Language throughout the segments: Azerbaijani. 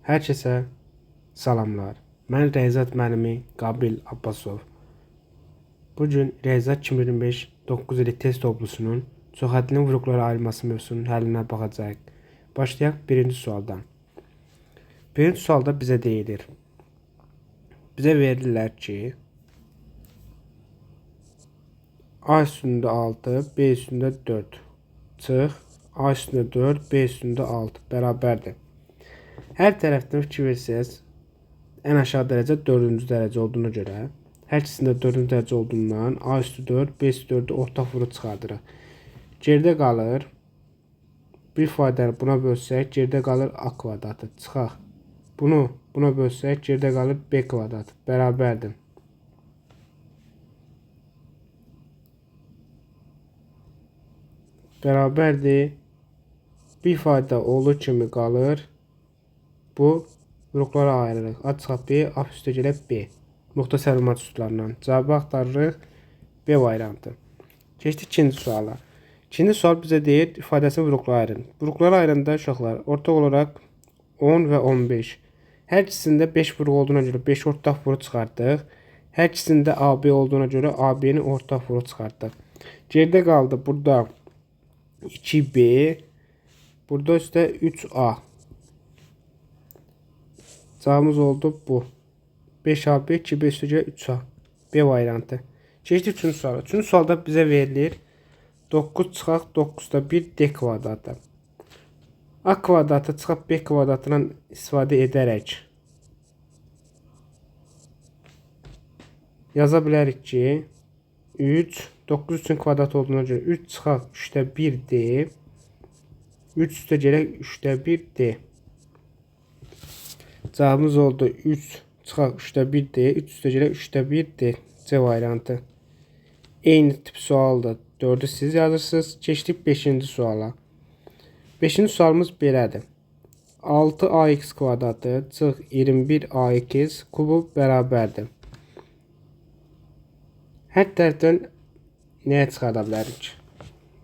Herkese salamlar. Mən Reyzat müəllimi Qabil Abbasov. Bugün Reyzat 2025 9 ili test toplusunun çoxhədli vuruqlara ayrılması mövzusunun həllinə baxacağıq. Başlayaq birinci sualdan. Birinci sualda bizə deyilir. Bizə verirlər ki, A üstündə 6, B üstündə 4 çıx, A üstündə 4, B üstündə 6 bərabərdir. Hər tərəfdən fikir versəz, ən aşağı dərəcə 4-cü dərəcə olduğuna görə, hər ikisində 4-cü dərəcə olduğundan A üstü 4, B üstü 4-ü ortaq vuruq çıxardırıq. Geridə qalır, bir ifadəni buna bölsək, geridə qalır A kvadratı, çıxaq. Bunu buna bölsək, geridə qalır B kvadratı, bərabərdir. Bərabərdir. Bir ifadə olduğu kimi qalır. Bu vuruqlara ayırırıq. A çıxaq B, A üstə gələk B. Müxtəsər məhdudlarından cavabı axtarırıq. B variantı. Keçdik ikinci suala. İkinci sual bizə deyir, ifadəsini vuruqlara ayırın. Vuruqlara ayıranda uşaqlar ortaq olaraq 10 və 15. Hər ikisində 5 vuruq olduğuna görə 5 ortaq vuruq çıxardıq. Hər ikisində AB olduğuna görə AB-ni ortaq vuruq çıxardıq. Geridə qaldı burada 2B, burada üstə 3A. Cavabımız oldu bu. 5AB, 2B üstə gələ 3A. B variantı. Keçdik üçüncü suala. Üçüncü sualda bizə verilir 9 çıxaq 9'da 1 D kvadratı. A kvadratı çıxaq B kvadratından istifadə edərək yaza bilərik ki 3, 9 üçün kvadrat olduğuna görə 3 çıxaq 3'də 1 D, 3 üstə gələk 3'də 1 D. Cavabımız oldu 3 çıxaq 3'də 1 D, 3 üstə gələk 3'də 1 D. C variantı. Eyni tip sualda 4'ü siz yazırsınız. Keçdik 5-ci suala. 5-ci sualımız belədir. 6ax kvadratı çıx 21ax kubu bərabərdir. Hər tərəfdən nəyə çıxarda bilərik?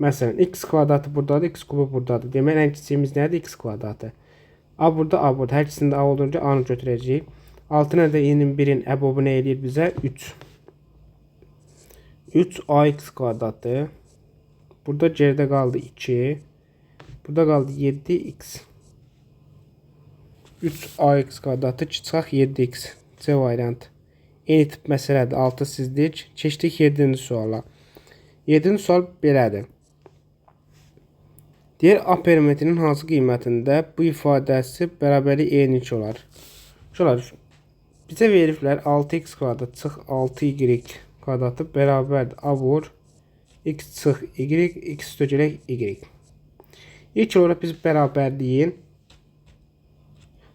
Məsələn, x kvadratı buradadır, x kubu buradadır. Demək, ən kiçiyimiz nədir? X kvadratı. A burada, A burada. Hər ikisində A olunca A-nı götürəcəyik. 6 nədə 21-in əbobu nə edir bizə? 3. 3ax kvadratı. Burada geridə qaldı 2. Burada qaldı 7x. 3ax kvadratı 2 çıxaq 7x. C variantı. Eyni tip məsələdir. 6 sizlik. Keçdik 7-ci suala. 7-ci sual belədir. Deyir, A perimetrinin hansı qiymətində bu ifadəsi bərabərlik eyni olar? Bizə veriblər 6x kvadrat çıx 6y kvadratı bərabərdir. A vur x çıx y, x üstə gələk y. İlk olaraq biz bərabərliyin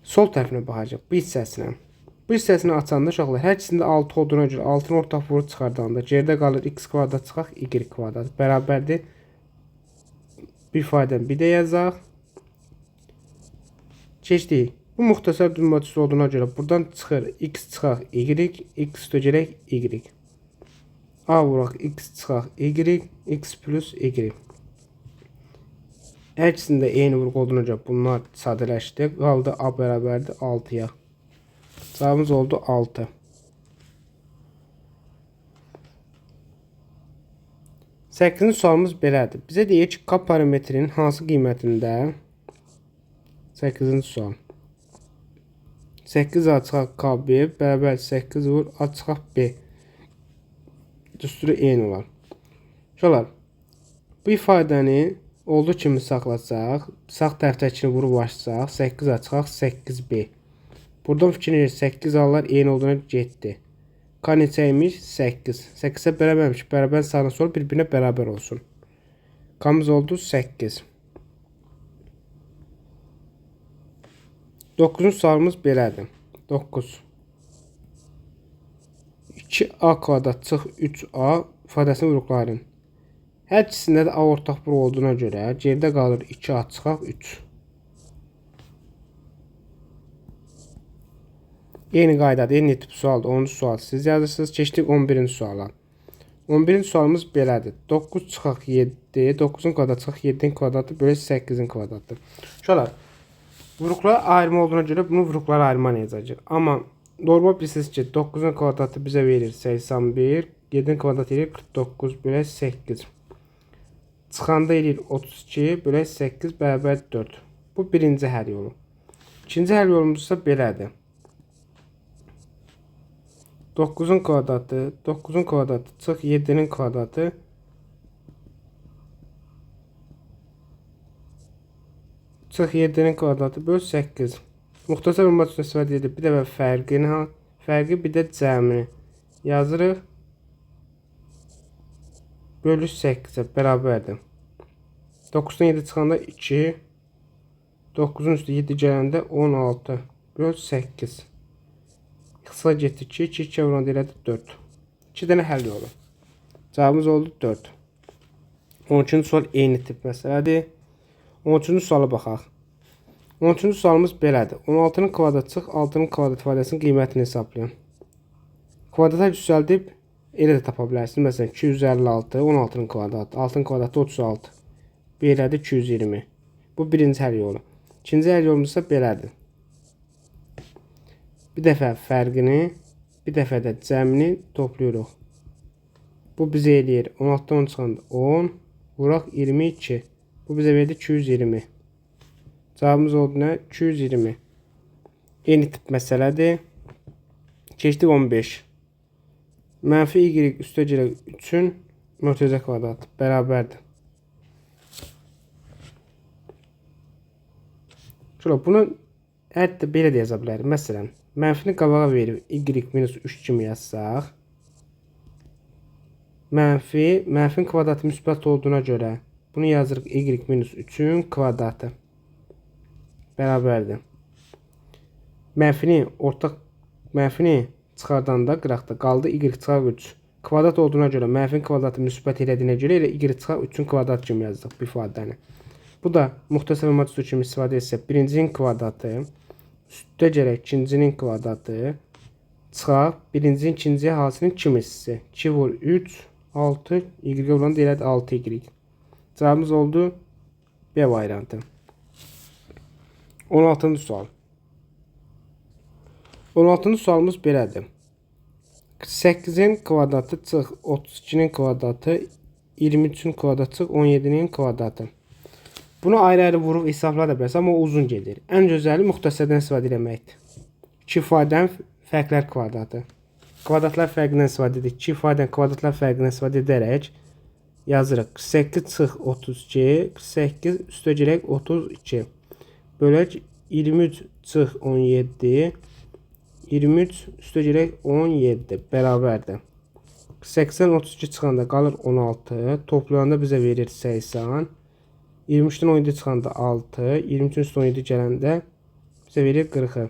sol tərəfinə baxacaq, bu hissəsinə. Bu hissəsini açanda uşaqlar, hər ikisində 6 olduğuna görə 6-nı ortaq vuruq çıxardanda geridə qalır x kvadrat çıxaq y kvadrat bərabərdir. Bir ifadəni bir də yazaq. Keçdik. Bu müxtəsər düzməcisi olduğuna görə buradan çıxır x çıxaq y, x üstə gələk y. A vuraq x çıxaq y, x plus y. Hər ikisində eyni vuruq olduğuna görə bunlar sadələşdi. Qaldı A bərabərdir 6-ya. Cavabımız oldu 6. 8-ci sualımız belədir. Bizə deyir ki, K parametrinin hansı qiymətində 8-ci sual 8A çıxaq KB bərabər 8 vur A çıxaq B düsturu eyni olar. Uşaqlar, bu ifadəni olduğu kimi saxlasaq, sağ tərəfdəkini vurub açsaq 8A çıxaq 8B. Buradan fikir verir 8 A'lar eyni olduğuna getdi. K neçəymiş? 8. 8'ə bərabərmiş. Bərabər sağına sol bir-birinə bərabər olsun. K'mız oldu 8. 9-cu sualımız belədir. 9. 2A kvadrat çıx 3A ifadəsini vuruqlayın. Hər ikisində də A ortaq vuruq olduğuna görə geridə qalır 2A çıxaq 3. Eyni qaydadır, eyni tip sualdır. 10-cu sual siz yazırsınız. Keçdik 11-ci suala. 11-ci sualımız belədir. 9 çıxaq 7, 9'un kvadratı çıxaq 7'nin kvadratı bölü 8'in kvadratı. Uşaqlar, Vuruqlar ayrımı olduğuna görə bunu vuruqlar ayrıma yazacağıq. Amma normal bilirsiniz ki 9'un kvadratı bizə verir 81, 7'nin kvadratı verir 49 bölək 8. Çıxanda edir 32 bölək 8 bərabər 4. Bu birinci həll yolu. İkinci həll yolumuz isə belədir. 9'un kvadratı çıx 7'nin kvadratı çıx 7'nin kvadratı böl 8. Muxtasar olmaq üçün istifadə edib bir dəfə fərqi bir də cəmini yazırıq. Bölü 8'e bərabərdir. 9'dan 7 çıxanda 2. 9'un üstü 7 gələndə 16 böl 8. Qısa getdi 2. 2 vuranda elədi 4. 2 dənə həll yolu. Cavabımız oldu 4. 13-cü sual eyni tip məsələdir. 13-cü suala baxaq. 13-cü sualımız belədir. 16'nın kvadratı çıx 6'nın kvadrat ifadəsinin qiymətini hesablayın. Kvadrata yüksəldib elə də tapa bilərsiniz. Məsələn 256, 16'nın kvadratı, 6'nın kvadratı 36. Bir elədi 220. Bu birinci həll yolu. İkinci həll yolumuz isə belədir. Bir dəfə fərqini, bir dəfə də cəmini toplayırıq. Bu bizə eləyir 16'dan 10 çıxanda 10, vuraq 22. Bu bizə verdi 220. Cavabımız oldu nə? 220. Eyni tip məsələdir. Keçdik 15. Mənfi y üstə gələk 3'ün mörtəzə kvadratı bərabərdir. Şöyle bunu hətta belə də yaza bilərik. Məsələn, mənfini qabağa verib y minus 3 kimi yazsaq, mənfin kvadratı müsbət olduğuna görə bunu yazırıq y minus 3'ün kvadratı bərabərdir. Mənfini çıxardanda qıraqda qaldı y çıxar 3. Kvadrat olduğuna görə mənfin kvadratı müsbət elədiyinə görə elə y çıxar 3'ün kvadrat kimi yazdıq bu ifadəni. Bu da muxtasar olmaq kimi istifadə etsək birincinin kvadratı üstə gələk ikincinin kvadratı çıxar birincinin ikinciyə hansının kimisi 2 vur 3 6 y olan elədi 6y. Cavabımız oldu B variantı. 16-cı sual. 16-cı sualımız belədir. 48'in kvadratı çıx 32'nin kvadratı 23'ün kvadratı çıx 17'nin kvadratı. Bunu ayrı-ayrı vurub hesablaya da bilərsən, amma uzun gedir. Ən gözəli müxtəsərdən istifadə etməkdir. 2 ifadənin fərqlər kvadratı. Kvadratlar fərqindən istifadə edirik. 2 ifadənin kvadratlar fərqindən istifadə edərək yazırıq. 48 çıx 32, 48 üstə gələk 32. Bölək 23 çıx 17, 23 üstə gələk 17 bərabərdir. 80 32 çıxanda qalır 16, toplayanda bizə verir 80. 23'den 17 çıxanda 6, 23'ün üstü 17 gələndə bizə verir 40'ı.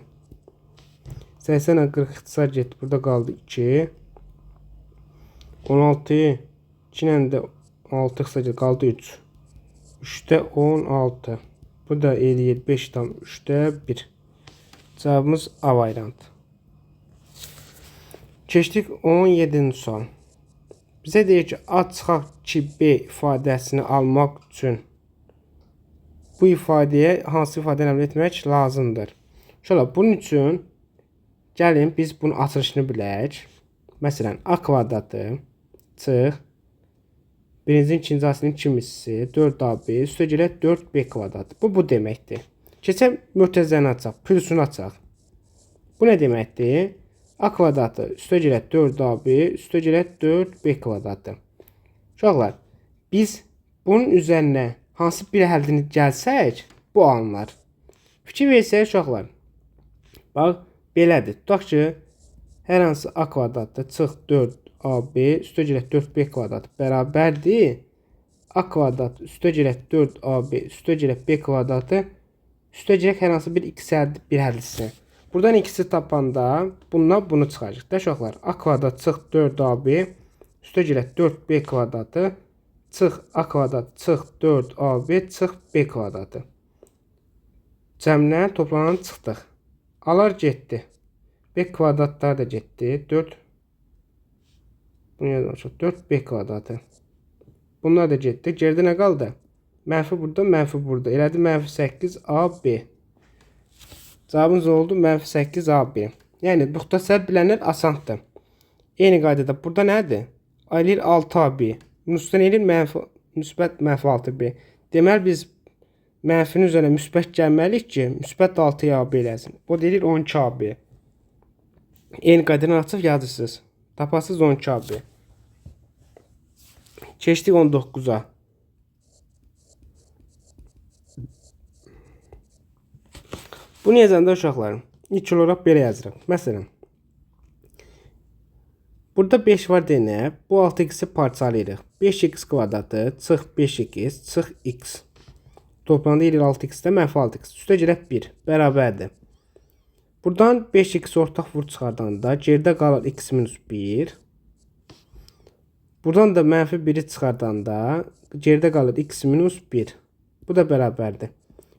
80 ilə 40 ixtisar getdi. Burada qaldı 2. 16'yı 2 ilə də 6 ixtisar getdi. Qaldı 3. 3'də 16. Bu da eləyir 5 tam 3'də 1. Cavabımız A variantı. Keçdik 17-ci sual. Bizə deyir ki, A çıxaq ki B ifadəsini almaq üçün bu ifadəyə hansı ifadəni əməl etmək lazımdır? Şöyle bunun üçün gəlin biz bunun açılışını bilək. Məsələn, A kvadratı çıx birincinin ikinci asının kimisi 4AB üstə gələk 4B kvadratı. Bu deməkdir. Keçək mötərizəni açaq, pülsünü açaq. Bu nə deməkdir? A kvadratı üstə gələk 4AB üstə gələk 4B kvadratı. Uşaqlar, biz bunun üzərinə hansı bir həllini gəlsək, bu alınır. Fikir versək uşaqlar. Bax, belədir. Tutaq ki, hər hansı A kvadratı çıx 4AB üstə gələk 4B kvadratı bərabərdir. A kvadratı üstə gələk 4AB üstə gələk B kvadratı üstə gələk hər hansı bir bir həllisi. Buradan ikisi tapanda bundan bunu çıxacaq da uşaqlar. A kvadrat çıx 4AB üstə gələk 4B kvadratı çıx A kvadrat çıx 4AB çıx B kvadratı. Cəmlə toplanan çıxdıq. Alar getdi. B kvadratlar da getdi. 4 bunu yazmışıq. 4B kvadratı. Bunlar da getdi. Geridə nə qaldı? Mənfi burada, mənfi burada. Elədi mənfi 8AB. Cavabımız oldu -8 AB. Yəni müxtəsər bilənlər asandır. Eyni qaydada burada nədir? Eləyir 6 AB. Minusdan eləyir müsbət -6B. Deməli biz mənfinin üzərinə müsbət gəlməliyik ki, müsbət 6 AB eləsin. Bu deyir 12 AB. Eyni qaydadan açıb yazırsınız. Tapasınız 12 AB. Keçdik 19-a. Bunu yazanda uşaqlarım, ilk olaraq belə yazırıq. Məsələn, burada 5 var deyək. Bu 6x'i parçalayırıq. 5x kvadratı çıx 5x çıx x. Toplamda edir 6x-də -6x. Üstə gələk 1 bərabərdir. Buradan 5x ortaq vur çıxardanda geridə qalır x minus 1. Buradan da -1'i çıxardanda geridə qalır x minus 1. Bu da bərabərdir.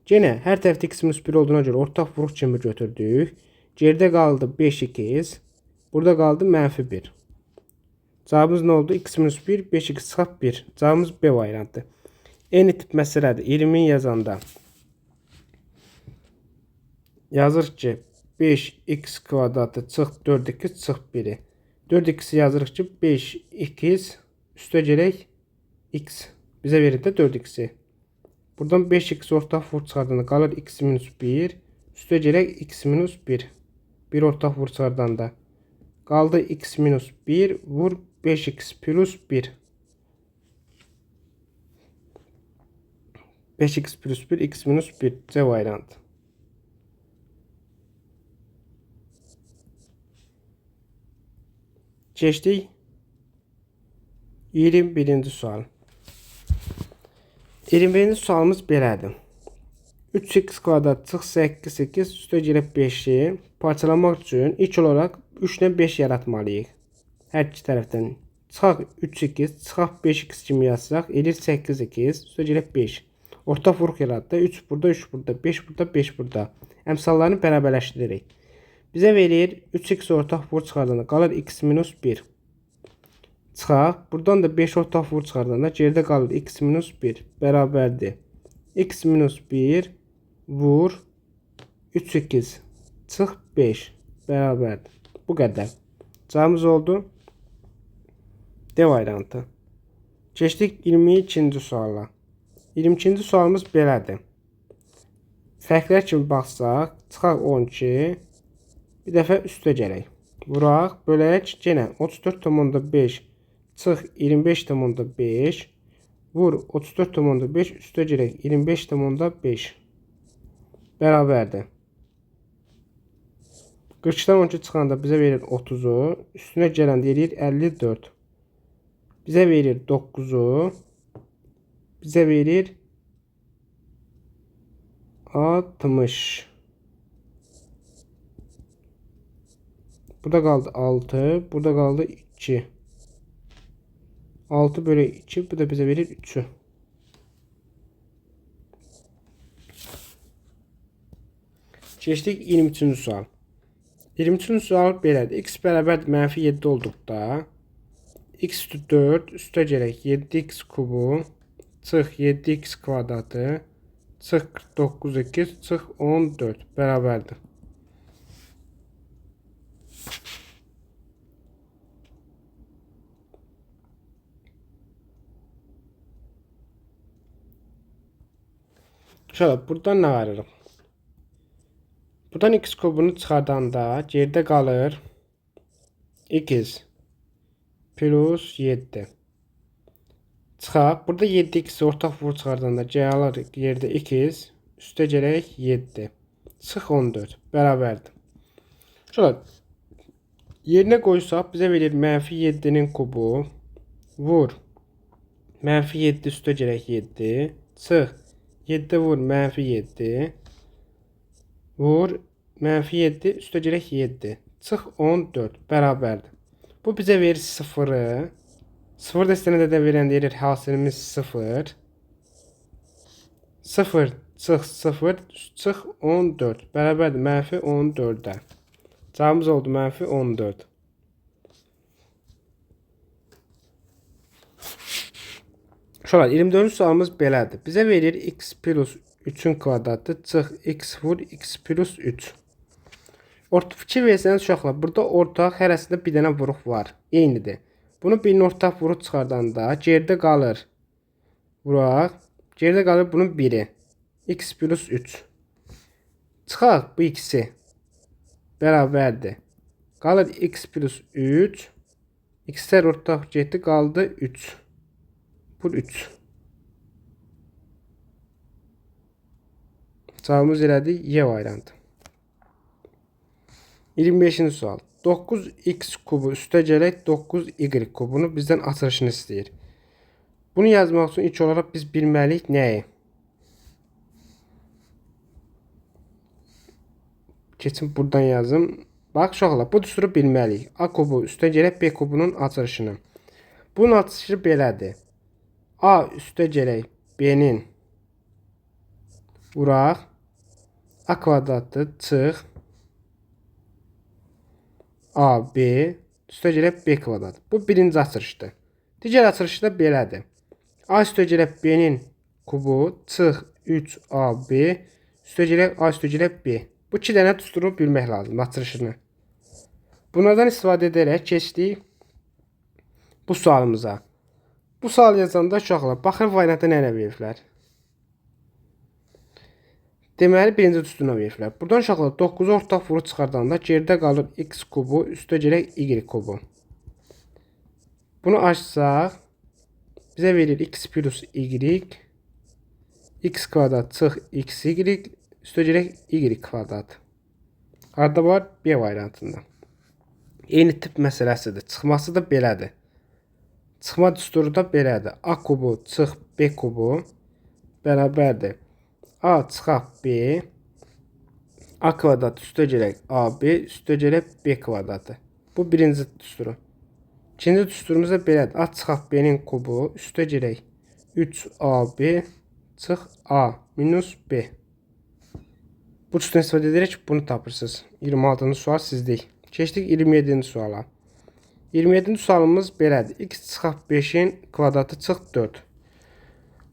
Yenə hər tərəfdə x minus 1 olduğuna görə ortaq vuruq kimi götürdük. Geridə qaldı 5x. Burada qaldı -1. Cavabımız nə oldu? X minus 1, 5x çıxaq 1. Cavabımız B variantı. Eyni tip məsələdir. 20 yazanda yazırıq ki 5x kvadratı çıx 4x çıx 1'i. 4x'i yazırıq ki 5x üstə gələk x. Bizə verir də 4x'i. Buradan 5x ortaq vur çıxardanda qalır x minus 1. Üstə gələk x minus 1. 1 ortaq vur çıxardanda qaldı x minus 1 vur 5x plus 1. 5x plus 1 x minus 1 C variantı. Keçdik 21-ci sual. 21-ci sualımız belədir. 3x kvadrat çıx 8x üstə gəlib 5'i parçalamaq üçün ilk olaraq 3 ilə 5 yaratmalıyıq. Hər iki tərəfdən çıxaq 3x çıxaq 5x kimi yazsaq edir 8x üstə gəlib 5. Ortaq vuruq yaratdı. 3 burada, 3 burada, 5 burada, 5 burada. Əmsallarını bərabərləşdiririk. Bizə verir 3x ortaq vur çıxardanda qalır x minus 1. Çıxaq. Buradan da 5 ortaq vur çıxardanda geridə qalır x minus 1 bərabərdir. X minus 1 vur 3x çıx 5 bərabərdir. Bu qədər. Cavabımız oldu D variantı. Keçdik 22-ci suala. 22-ci sualımız belədir. Fərqlər kimi baxsaq, çıxaq 12, bir dəfə üstə gələk. Vuraq, bölək, yenə 34,5 çıx 25,5 vur 34,5 üstə gələk 25,5 bərabərdir. 42-dən 12 çıxanda bizə verir 30'u, üstünə gələndə verir 54. Bizə verir 9'u, bizə verir 60. Burada qaldı 6, burada qaldı 2. 6 bölü 2, bu da bizə verir 3'ü. Keçdik 23-cü sual. 23-cü sual belədir. X bərabər -7 olduqda x üstü 4 üstə gələk 7x kubu çıx 7x kvadratı çıx 49x çıx 14 bərabərdir. Şöyle buradan nə varırıq? Buradan x kubunu çıxardanda geridə qalır x plus 7. Çıxaq. Burada 7x ortaq vur çıxardanda gəlir yerdə x üstə gələk 7. Çıx 14 bərabərdir. Şöyle yerinə qoysaq bizə verir -7'nin kubu vur -7 üstə gələk 7 çıx 7 vur -7 vur -7 üstə gələk 7 çıx 14 bərabərdir. Bu bizə verir 0'ı. 0 dəstəndə də verən verir hasilimiz 0. 0 çıx 0 çıx 14 bərabərdir -14'ə. Cavabımız oldu -14. Şöyle 24-cü sualımız belədir. Bizə verir x plus 3'ün kvadratı çıx x vur x plus 3. Fikir versəniz uşaqlar, burada ortaq hərəsində bir dənə vuruq var. Eynidir. Bunu birinin ortaq vuruq çıxardanda geridə qalır. Vuraq. Geridə qalır bunun biri. X plus 3. Çıxaq bu ikisi. Bərabərdir. Qalır x plus 3. X'lər ortaq getdi, qaldı 3. Bu 3. Cavabımız elədik Y variantı. 25-ci sual. 9x kubu üstəgələk 9y kubunu bizdən açılışını istəyir. Bunu yazmaq üçün ilk olaraq biz bilməliyik nəyi? Keçin buradan yazım. Bax uşaqlar, bu düsturu bilməliyik. A kubu üstəgələk B kubunun açılışını. Bunun açılışı belədir. A üstəgələk B'nin vuraq. A kvadratı çıx. A, B, üstəgələk B kvadrat. Bu birinci açılışdır. Digər açılışı da belədir. A üstəgələk B'nin kubu çıx 3AB üstəgələk A üstəgələk B. Bu iki dənə düsturu bilmək lazım açılışını. Bunlardan istifadə edərək keçdik bu sualımıza. Bu sual yazanda uşaqlar, baxır variantda nə veriblər? Deməli, birinci düsturuna veriblər. Buradan uşaqlar 9'u ortaq vuruq çıxardanda geridə qalır x kubu üstəgələk y kubu. Bunu açsaq, bizə verir x plus y, x kvadrat çıx xy üstəgələk y kvadrat. Harada var? B variantında. Eyni tip məsələsidir. Çıxması da belədir. Çıxma düsturu da belədir. A kubu çıx B kubu bərabərdir. A çıxaq B, A kvadrat üstəgələk AB üstəgələk B kvadratı. Bu birinci düsturu. İkinci düsturumuz da belədir. A çıxaq B'nin kubu üstəgələk 3AB çıx A minus B. Bu düsturdan istifadə edərək bunu tapırsınız. 26-cı sual sizdik. Keçdik 27-ci suala. 27-ci sualımız belədir. X çıxaq 5'in kvadratı çıx 4.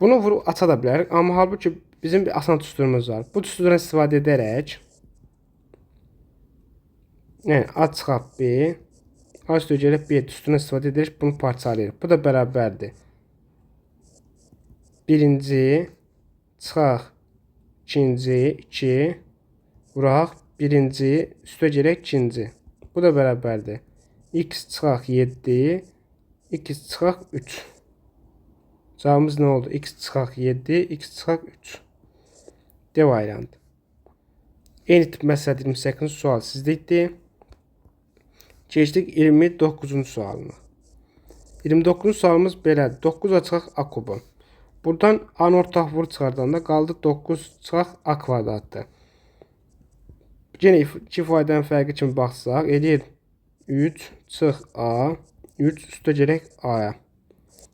Bunu vurub aça da bilərik. Amma halbuki bizim bir asan düsturumuz var. Bu düsturdan istifadə edərək yəni A çıxaq B, A üstəgələk B düsturundan istifadə edərək bunu parçalayırıq. Bu da bərabərdir. Birinci çıxaq ikinci 2 vuraq birinci üstəgələk ikinci. Bu da bərabərdir. X çıxaq 7, X çıxaq 3. Cavabımız nə oldu? X çıxaq 7, X çıxaq 3. D variantı. Eyni tip məsələ 28-ci sual sizdikdir. Keçdik 29-cu sualına. 29-cu sualımız belədir. 9 çıxaq A kubu. Buradan A'nın ortaq vuruq çıxardanda qaldı 9 çıxaq A kvadratdır. Yenə iki ifadənin fərqi kimi baxsaq, eləyir 3 çıx A, 3 üstəgələk A'ya.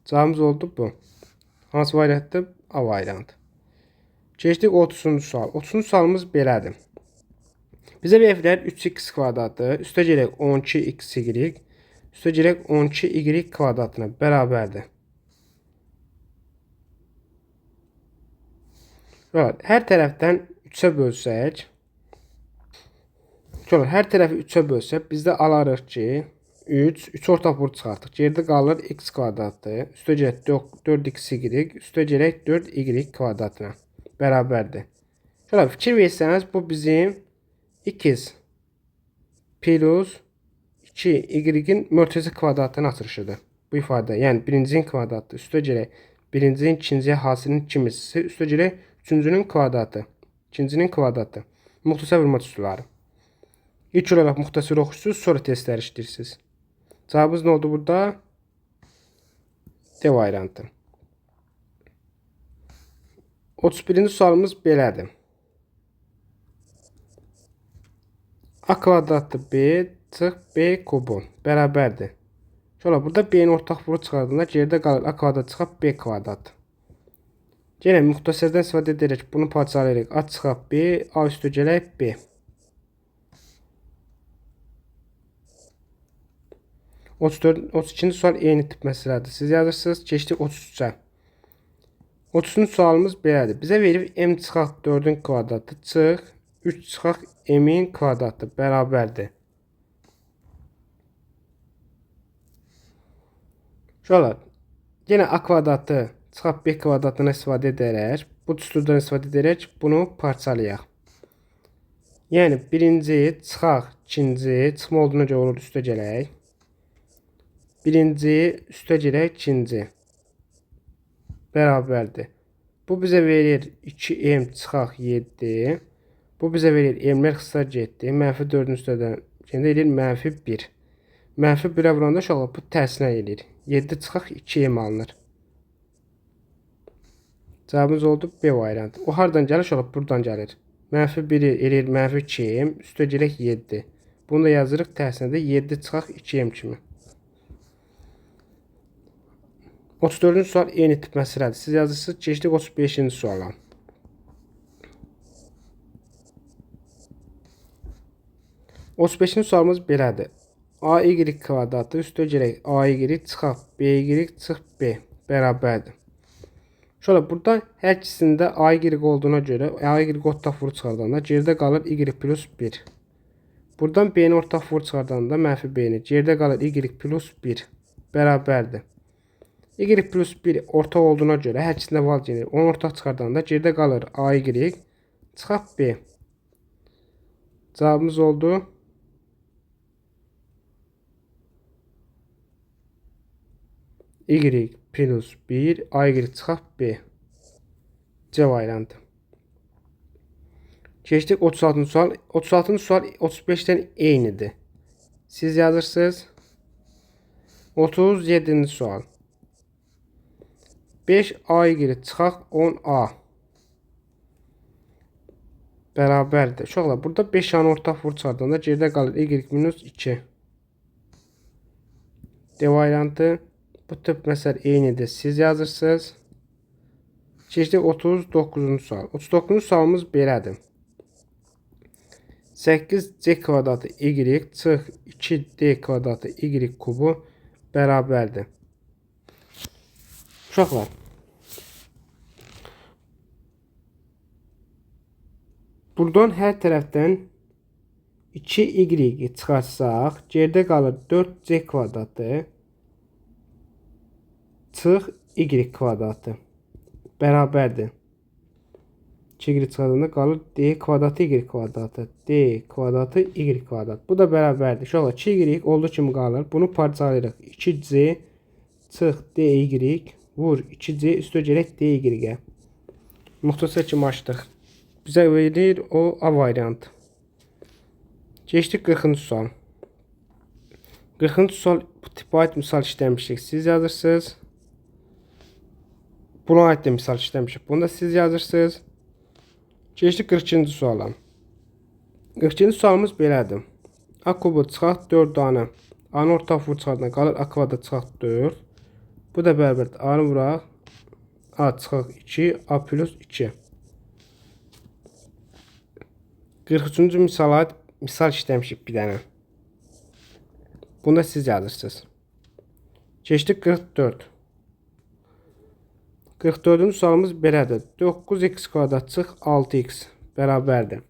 Cavabımız oldu bu. Hansı variantdır? A variantı. Keçdik 30-cu sual. 30-cu sualımız belədir. Bizə veriblər 3x kvadratı üstəgələk 12xy üstəgələk 12y kvadratına bərabərdir. Hər tərəfdən 3'ə bölsək, hər tərəfi 3'ə bölsək, bizdə alarıq ki, 3 ortaq vuruq çıxartdıq. Geridə qalır x kvadratı üstəgələk 4xy üstəgələk 4y kvadratına bərabərdir. Fikir versəniz, bu bizim x plus 2y'in mörtəzə kvadratının açılışıdır. Bu ifadə, yəni birincinin kvadratı üstəgələk birincinin ikinciyə hasilinin kimisi üstəgələk üçüncünün kvadratı, ikincinin kvadratı. Müxtəsər vurma düsturları. İlk olaraq müxtəsər oxuyursunuz, sonra testləri işləyirsiniz. Cavabımız nə oldu burada? D variantı. 31-ci sualımız belədir. A kvadratı B çıx B kubu bərabərdir. Burada B'nin ortaq vuruq çıxardığında geridə qalır A kvadrat çıxaq B kvadrat. Yenə müxtəsərdən istifadə edərək bunu parçalayırıq. A çıxaq B, A üstəgələk B. 32-ci sual eyni tip məsələdir. Siz yazırsınız, keçdik 33-ə. 30-cu sualımız belədir. Bizə verib m çıxaq 4-ün kvadratı çıx 3 çıxaq m-in kvadratı bərabərdir. Şöyle yine a kvadratı çıxaq b kvadratından istifadə edərək, bu üsuldan istifadə edərək bunu parçalayaq. Yəni birinci çıxaq ikinci, çıxma olduğuna görə olur üstə gələk. Birinci üstə gələk ikinci bərabərdir. Bu bizə verir 2m çıxaq 7. Bu bizə verir m'lər xısa getdi. Mənfi 4-ün üstədən gəndə edir mənfi 1. Mənfi 1-ə vuranda uşaqlar bu tərsinə edir. 7 çıxaq 2m alınır. Cavabımız oldu B variantı. O hardan gəlir uşaqlar? Buradan gəlir. Mənfi 1-i edir mənfi 2m, üstə gələk 7. Bunu da yazırıq tərsinə də 7 çıxaq 2m kimi. 34-cü sual eyni tip məsələdir. Siz yazırsınız, keçdik 35-ci suala. O 35-ci sualımız belədir. AY kvadratı üstə gələk AY çıxaq BY çıx B bərabərdir. Şöyle burada hər ikisində AY olduğuna görə AY ortaq vuru çıxardanda geridə qalır Y plus 1. Buradan B'ni ortaq vuru çıxardanda mənfi B'ni geridə qalır Y plus 1 bərabərdir. Y plus 1 ortaq olduğuna görə hər ikisində val gedir. Onu ortaq çıxardanda geridə qalır AY çıxaq B. Cavabımız oldu Y plus 1 AY çıxaq B. C variantı. Keçdik 36-cı sual. 36-cı sual 35-dən eynidir. Siz yazırsınız. 37-ci sual. 5AY çıxaq 10A bərabərdir. Uşaqlar burada 5 ortaq vur çıxardanda geridə qalır Y minus 2. D variantı. Bu tip məsələ eynidir. Siz yazırsınız. Keçdik 39-cu sual. 39-cu sualımız belədir. 8C kvadratı Y çıx 2D kvadratı Y kubu bərabərdir. Uşaqlar. Buradan hər tərəfdən 2Y çıxarsaq, geridə qalır 4C kvadratı çıx Y kvadratı bərabərdir. 2Y çıxardığında qalır D kvadratı Y kvadratı. D kvadratı Y kvadrat. Bu da bərabərdir. Şöyle 2Y olduğu kimi qalır. Bunu parçalayırıq. 2C çıx DY vur 2C üstə gələk DY-ə. Müxtəsər kimi açdıq. Bizə verir o A variantı. Keçdik 40-cı sual. 40-cı sual bu tipə aid misal işləmişik. Siz yazırsınız. Buna aid də misal işləmişik. Bunu da siz yazırsınız. Keçdik 42-ci suala. 42-ci sualımız belədir. A kubu çıxaq 4 dana. A-nı ortaq vur çıxardığında qalır A kvadrat çıxaq 4. Bu da bərabərdir. A-nı vuraq. A çıxaq 2. A plus 2. 43-cü misal işləmişik bir dənə. Bunu da siz yazırsınız. Keçdik 44. 44-cü sualımız belədir. 9x kvadrat çıx 6x bərabərdir.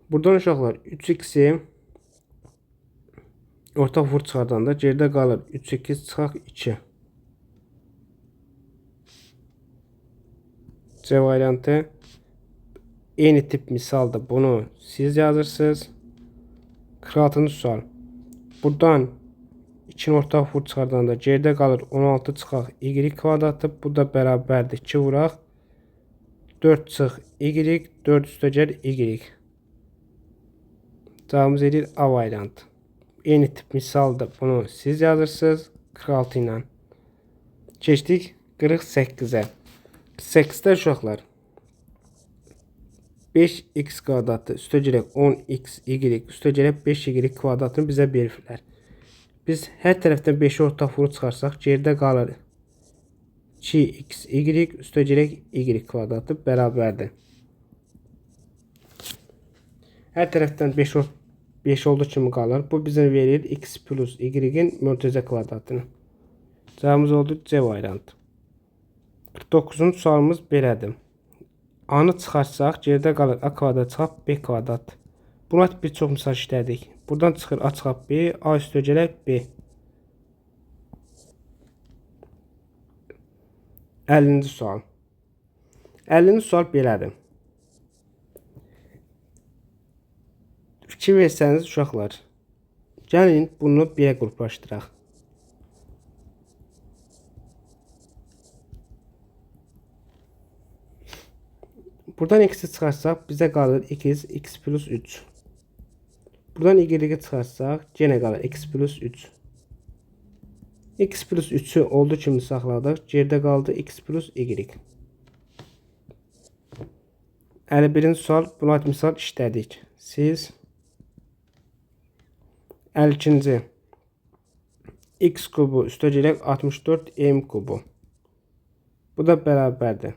Buradan uşaqlar 3x-i ortaq vur çıxardanda geridə qalır 3x çıxaq 2. C variantı. Eyni tip misalda bunu siz yazırsınız. 46-cı sual. Buradan 2'ni ortaq vur çıxardanda geridə qalır 16 çıxaq Y kvadratı. Bu da bərabərdir. 2 vuraq. 4 çıx Y. 4 üstə gəl Y. Cavabımız edir A variantı. Eyni tip misalda bunu siz yazırsınız. 46 ilə. Keçdik 48'ə. 8'də uşaqlar. 5x kvadratı üstə gələk 10x y üstə gələk 5y kvadratını bizə verirlər. Biz hər tərəfdən 5-i ortaq vuru çıxarsaq geridə qalır 2x y üstə gələk y kvadratı bərabərdir. Hər tərəfdən 5 olduğu kimi qalır. Bu bizə verir x plus y-in mörtəzə kvadratını. Cavabımız oldu C variantı. 49-cu sualımız belədir. A-nı çıxarsaq, geridə qalır A kvadrat çıxab B kvadrat. Buna bir çox misal işlədik. Buradan çıxır A çıxab B, A üstə gələr B. 50-ci sual. 50-ci sual belədir. Fikir versəniz uşaqlar, gəlin bunu B-yə qruplaşdıraq. Buradan x'i çıxarsaq bizə qalır x plus 3. Buradan y-i çıxarsaq yenə qalır x plus 3. X plus 3'ü olduğu kimi saxladıq. Geridə qaldı x plus y. 51-ci sual. Buna aid misal işlədik. Siz 52-ci x kubu üstə gələk 64 m kubu. Bu da bərabərdir.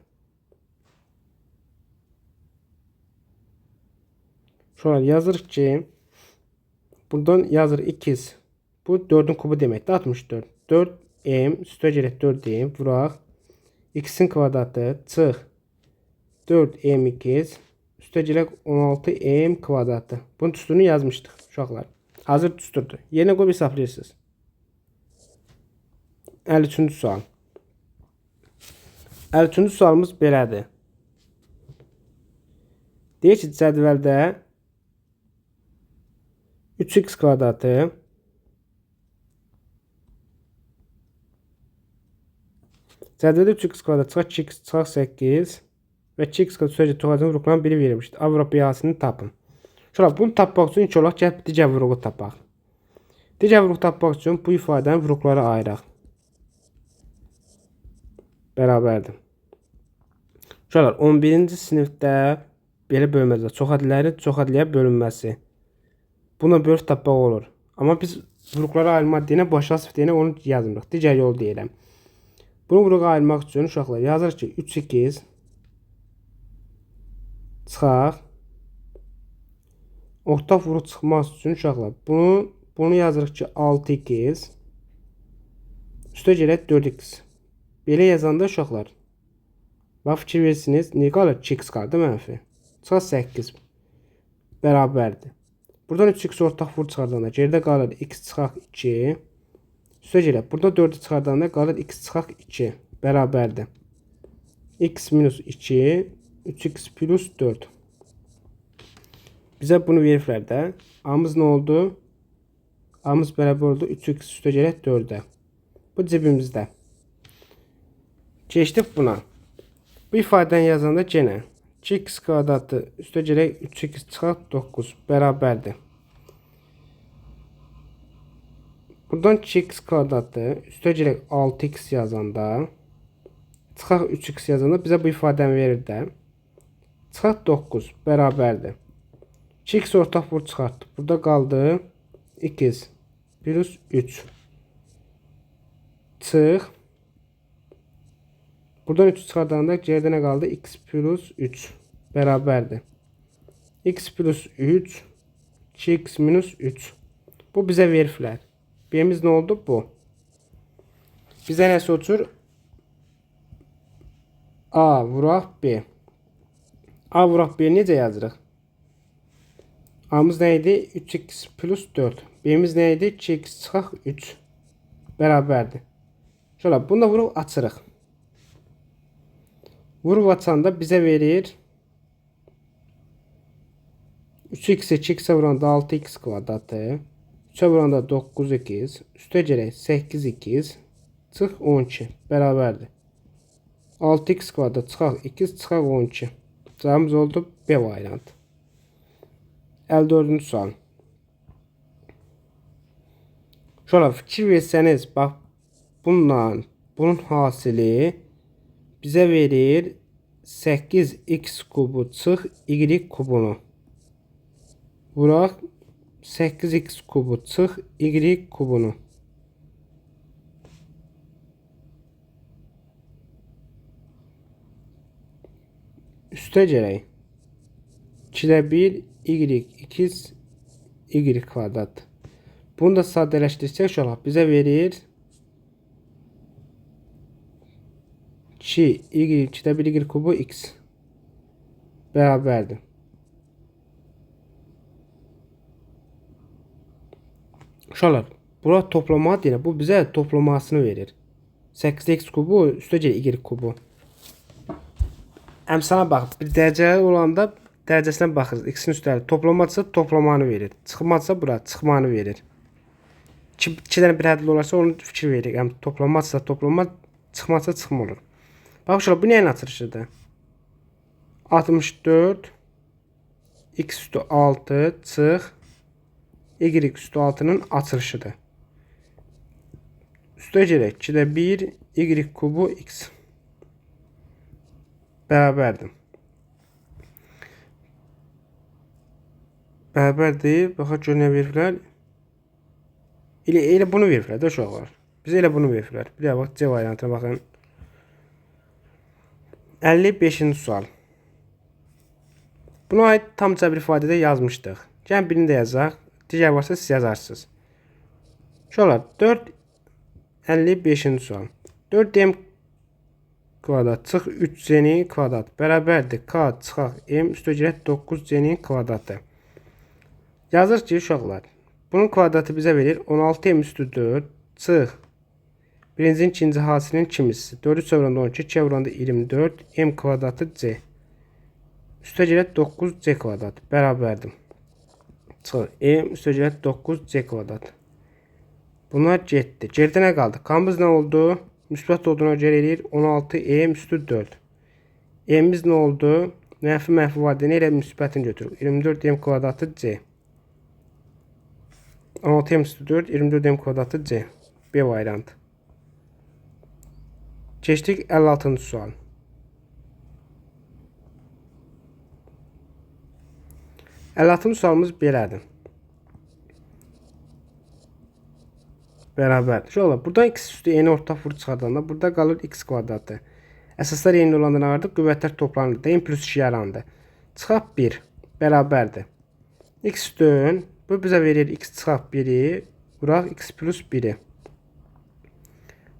Şöyle yazırıq ki, buradan yazır 2. Bu 4'ün kubu deməkdir. 64. 4m üstə gələk 4m vuraq. X'in kvadratı çıx 4m2 üstə gələk 16m kvadratı. Bunun düsturunu yazmışdıq uşaqlar. Hazır düsturdur. Yerinə qoyub hesablayırsınız. 53-cü sual. 53-cü sualımız belədir. Deyir ki, cədvəldə 3x kvadratı cədvəldə 3x kvadrat çıxaq 2x çıxaq 8 və 2x kvadrat sözcük toxacının vuruqlarının biri verilmişdir. A vuruq B-sını tapın. Şöyle bunu tapmaq üçün ilk olaraq gəlib digər vuruğu tapaq. Digər vuruq tapmaq üçün bu ifadənin vuruqları ayıraq. Bərabərdir. Şöyle 11-ci sinifdə belə bölməzlər. Çoxadlərin çoxadlıya bölünməsi. Buna bölüb tapmaq olur. Amma biz vuruqları ayırmaq deyənə, başqa sif deyənə onu yazmırıq. Digər yol deyirəm. Bunu vuruq ayırmaq üçün uşaqlar yazırıq ki 3x çıxaq. Ortaq vuruq çıxmaq üçün uşaqlar bunu yazırıq ki 6x üstə gələk 4x. Belə yazanda uşaqlar bax fikir versiniz. Niyə qalır? 2x qaldı mənfi. Çıxaq 8 bərabərdir. Buradan 3x ortaq vuruq çıxardanda geridə qalır x çıxaq 2. Üstə gələk. Burada 4'ü çıxardanda qalır x çıxaq 2 bərabərdir. X minus 2 3x plus 4. Bizə bunu veriblər də. A'mız nə oldu? A'mız bərabər oldu 3x üstə gələk 4'ə. Bu cibimizdə. Keçdik buna. Bu ifadəni yazanda yenə 2x kvadratı üstə gələk 3x çıxaq 9 bərabərdir. Buradan 2x kvadratı üstə gələk 6x yazanda çıxaq 3x yazanda bizə bu ifadəni verir də. Çıxaq 9 bərabərdir. 2x ortaq vuruq çıxartdıq. Burada qaldı 2 plus 3. Çıx. Buradan 3 çıxardanda geridə nə qaldı? X plus 3 bərabərdir. X plus 3 2x minus 3. Bu bizə veriblər. B'miz nə oldu? Bu. Bizə nə soçur? A vuraq B. A vuraq B necə yazırıq? A'mız nə idi? 3x plus 4. B'miz nə idi? 2x çıxaq 3 bərabərdir. Şöyle bunu da vuruq açırıq. Vuruq açanda bizə verir 3x'e 2x'e vuranda 6x kvadratı 3'e vuranda 9x üstə gələk 8x çıx 12 bərabərdir. 6x kvadrat çıxaq 2 çıxaq 12. Cavabımız oldu B variantı. 54-cü sual. Şöyle fikir versəniz, bax bunun hasili bizə verir 8x kubu çıx y kubunu. Vuraq 8x kubu çıx y kubunu. Üstə gələk. 2'də 1 y 2 y kvadrat. Bunu da sadələşdirsək uşaqlar bizə verir 2 y 2'də 1 y kubu x bərabərdir. Uşaqlar, bura toplama deyil. Bu bizə toplamasını verir. 8x kubu üstə gəlir y kubu. Əmsala bax, bir dərəcəli olanda dərəcəsinə baxırız. X-in üstəli toplamadırsa toplamanı verir. Çıxmadırsa bura çıxmanı verir. 2 dənə bir hədli olarsa onu fikir veririk. Yəni toplamadırsa toplama, çıxmadırsa çıxma olur. Bax uşaqlar, bu nəyin açılışıdır? 64 x üstü 6 çıx y üstü 6'nın açılışıdır. Üstə gələk 2'də 1 y kubu x bərabərdir. Bərabərdir. Baxaq gör nə veriblər. Elə bunu veriblər də uşaqlar. Bizə elə bunu veriblər. Bir də bax C variantına baxın. 55-ci sual. Buna aid tam cəbr ifadədə yazmışdıq. Gəlin birini də yazaq. Digər varsa siz yazarsınız. Uşaqlar 4 55-ci sual. 4m kvadrat çıx 3c-nin kvadrat bərabərdir k çıxaq m üstə gələk 9c-nin kvadratı. Yazır ki uşaqlar, bunun kvadratı bizə verir 16m üstü 4 çıx birincinin ikinci hasilinin kimisi 4 3 oranında 12 2 oranında 24 m kvadratı c üstə gələk 9c kvadrat bərabərdir. Çıx m üstə gələk 9c kvadrat. Bunlar getdi. Geridə nə qaldı? K-mız nə oldu? Müsbət olduğuna görə eləyir 16m üstü 4. M-miz nə oldu? Mənfi var deyil, elə müsbətini götürürük. 24m kvadratı c. 16m üstü 4, 24m kvadratı c. B variantı. Keçdik 56-cı sual. 56-cı sualımız belədir. Bərabərdir. Şöyle buradan x üstü yeni ortaq vurdu çıxardanda burada qalır x kvadratı. Əsaslar yeni olanda nə vardı? Qüvvətlər toplanır. M plus 2 yarandı. Çıxaq 1 bərabərdir. X üstün bu bizə verir x çıxaq 1'i. Vuraq x plus 1'i.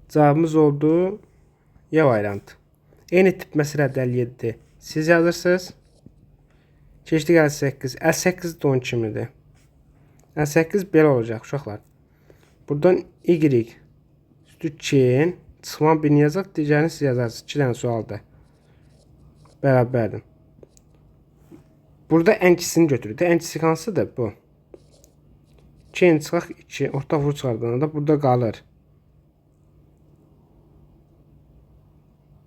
Cavabımız oldu Y variantı. Eyni tip məsələ 57. Siz yazırsınız. Keçdik 58. 58 don kimidir. 58 belə olacaq uşaqlar. Buradan y üstü 2'in çıxman birini yazaq, digərini siz yazarsınız. 2 dənə sualdır. Bərabərdir. Burada ən kiçisini götürürük. Ən kiçisi hansıdır? Bu. 2'in çıxaq 2. Ortaq vur çıxardığında da burada qalır.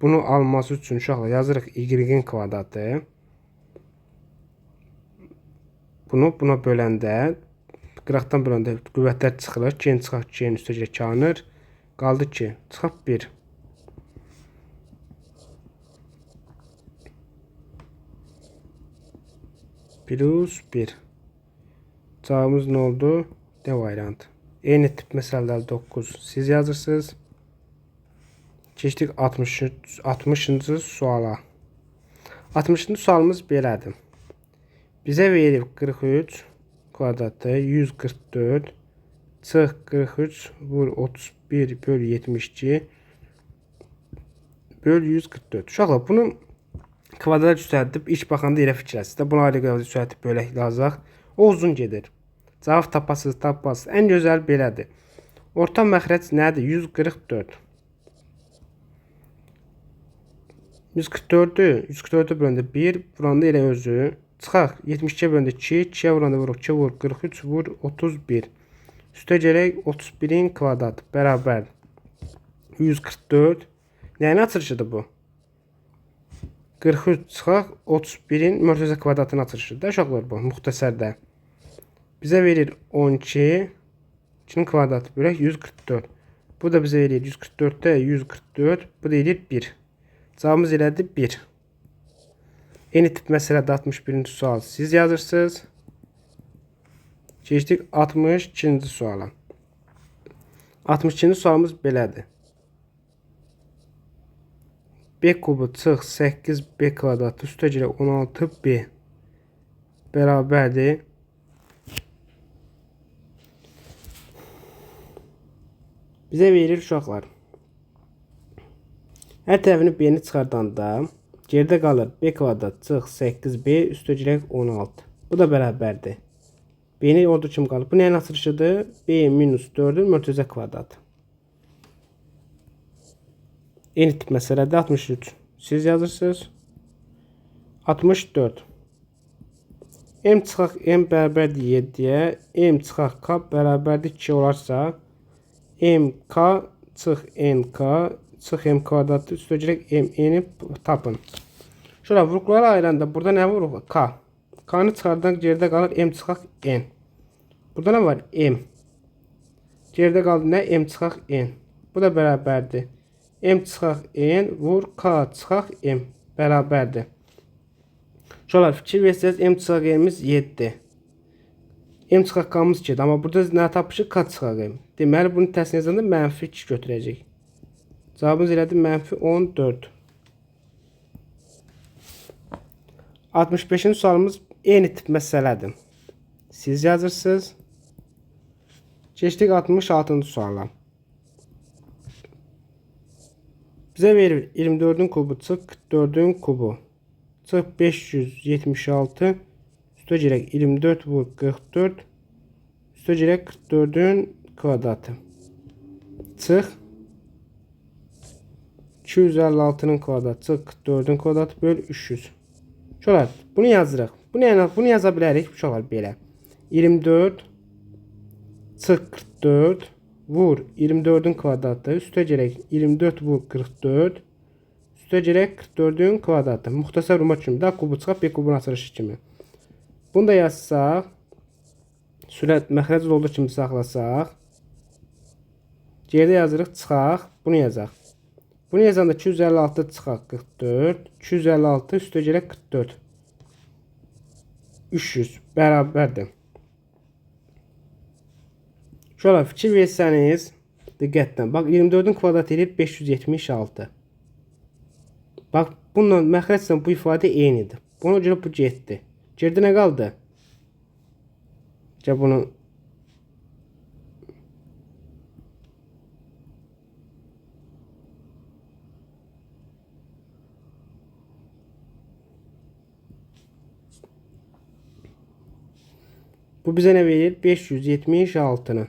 Bunu alması üçün uşaqlar yazırıq y-in kvadratı. Bunu buna böləndə qıraqdan böləndə qüvvətlər çıxılır. 2'in çıxaq 2'in üstə gələk kanır. Qaldı ki, çıxaq 1. Plus 1. Cavabımız nə oldu? D variantı. Eyni tip məsələlər 9. Siz yazırsınız. Keçdik 60-cı suala. 60-cı sualımız belədir. Bizə verib 43 kvadratı 144 çıx 43 vur 31 böl 72 böl 144. Uşaqlar bunu kvadrat düzəldib ilk baxanda elə fikirlərsiniz də buna ayrı kvadrat düzəldib bölək yazaq. O uzun gedir. Cavab tapasınız. Ən gözəl belədir. Orta məxrəc nədir? 144. 144'ü bölündə 1 vuranda elə özü. Çıxaq 72 bölündə 2, 2'ye vuranda vur 2 vur 43 vur 31. Üstə gələk 31'in kvadratı bərabər 144. Nəyin açılışıdır bu? 43 çıxaq 31'in mörtəzə kvadratının açılışıdır da uşaqlar bu müxtəsərdə. Bizə verir 12 2'nin kvadratı bölək 144. Bu da bizə verir 144'də 144. Bu da verir 1. Cavabımız elədir 1. Eyni tip məsələdə 61-ci sual siz yazırsınız. Keçdik 62-ci suala. 62-ci sualımız belədir. B kubu çıx 8b kvadratı üstə gələk 16b bərabərdir. Bizə verir uşaqlar. Hər tərəfini b-ni çıxardanda geridə qalır b kvadrat çıx 8b üstəgələk 16. Bu da bərabərdir. B-ni olduğu kimi qalır. Bu nəyin açılışıdır? B minus 4'ün mürtəzə kvadratı. Eyni tip məsələdə 63. Siz yazırsınız. 64. M çıxaq M bərabərdir 7'yə. M çıxaq K bərabərdir 2 olarsa MK çıx NK çıx M kvadratı üstəgələk MN'i tapın. Şöyle vurguları ayıranda burada nə var? K. K'nı çıxardan geridə qalır M çıxaq N. Burada nə var? M. Geridə qaldı nə? M çıxaq N. Bu da bərabərdir. M çıxaq N vur K çıxaq M bərabərdir. Şöyle fikir versəniz M çıxaq N'imiz 7. M çıxaq K'mız 2'dir. Amma burada nə tapışıq? K çıxaq M. Deməli bunu təsnə yazanda mənfi 2 götürəcək. Cavabımız elədir mənfi 14. 65-ci sualımız eyni tip məsələdir. Siz yazırsınız. Keçdik 66-cı suala. Bizə verir 24'ün kubu çıx 44'ün kubu. Çıx 576 üstəgələk 24 vur 44 üstəgələk 44'ün kvadratı. Çıx 256'nın kvadratı çıx 44'ün kvadratı böl 300. Şöyle bunu yazırıq. Bunu yaza bilərik. Şöyle belə. 24 çıx 44 vur 24'ün kvadratı üstəgələk 24 vur 44 üstəgələk 44'ün kvadratı. Muxtasar rumat kimi də kubu çıxaq bir kubun açılışı kimi. Bunu da yazsaq sürət məxrəc olduğu kimi saxlasaq geridə yazırıq çıxaq bunu yazaq. Bunu yazanda 256 çıxaq 44 256 üstəgələk 44 300 bərabərdir. Şöyle fikir versəniz diqqətlə. Bax 24'ün kvadratı edir 576. Bax bununla məxrəclə bu ifadə eynidir. Buna görə bu getdi. Geridə nə qaldı? Gəl bunu bu bizə nə verir? 576'nı.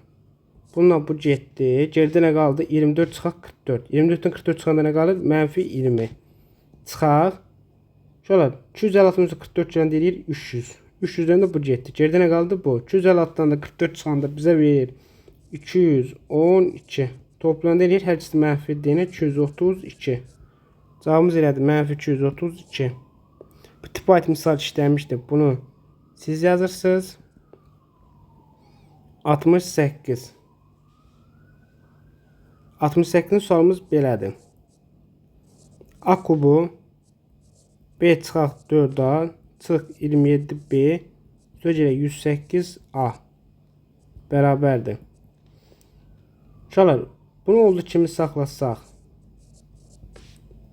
Bununla bu getdi. Geridə nə qaldı? 24 çıxaq 44. 24'dən 44 çıxanda nə qalır? Mənfi 20. Çıxaq. Şöyle 256'dan 44 çıxanda deyir 300. 300'dən də bu getdi. Geridə nə qaldı? Bu. 256'dan da 44 çıxanda bizə verir 212. Toplamda eləyir. Hər ikisi mənfi deyinə 232. Cavabımız elədir. Mənfi 232. Bu tip ait misal işləmişdir. Bunu siz yazırsınız. 68. 68'in sualımız belədir. A kubu B çıxaq 4A çıx 27B üstəgələk 108A bərabərdir. Uşaqlar bunu olduğu kimi saxlasaq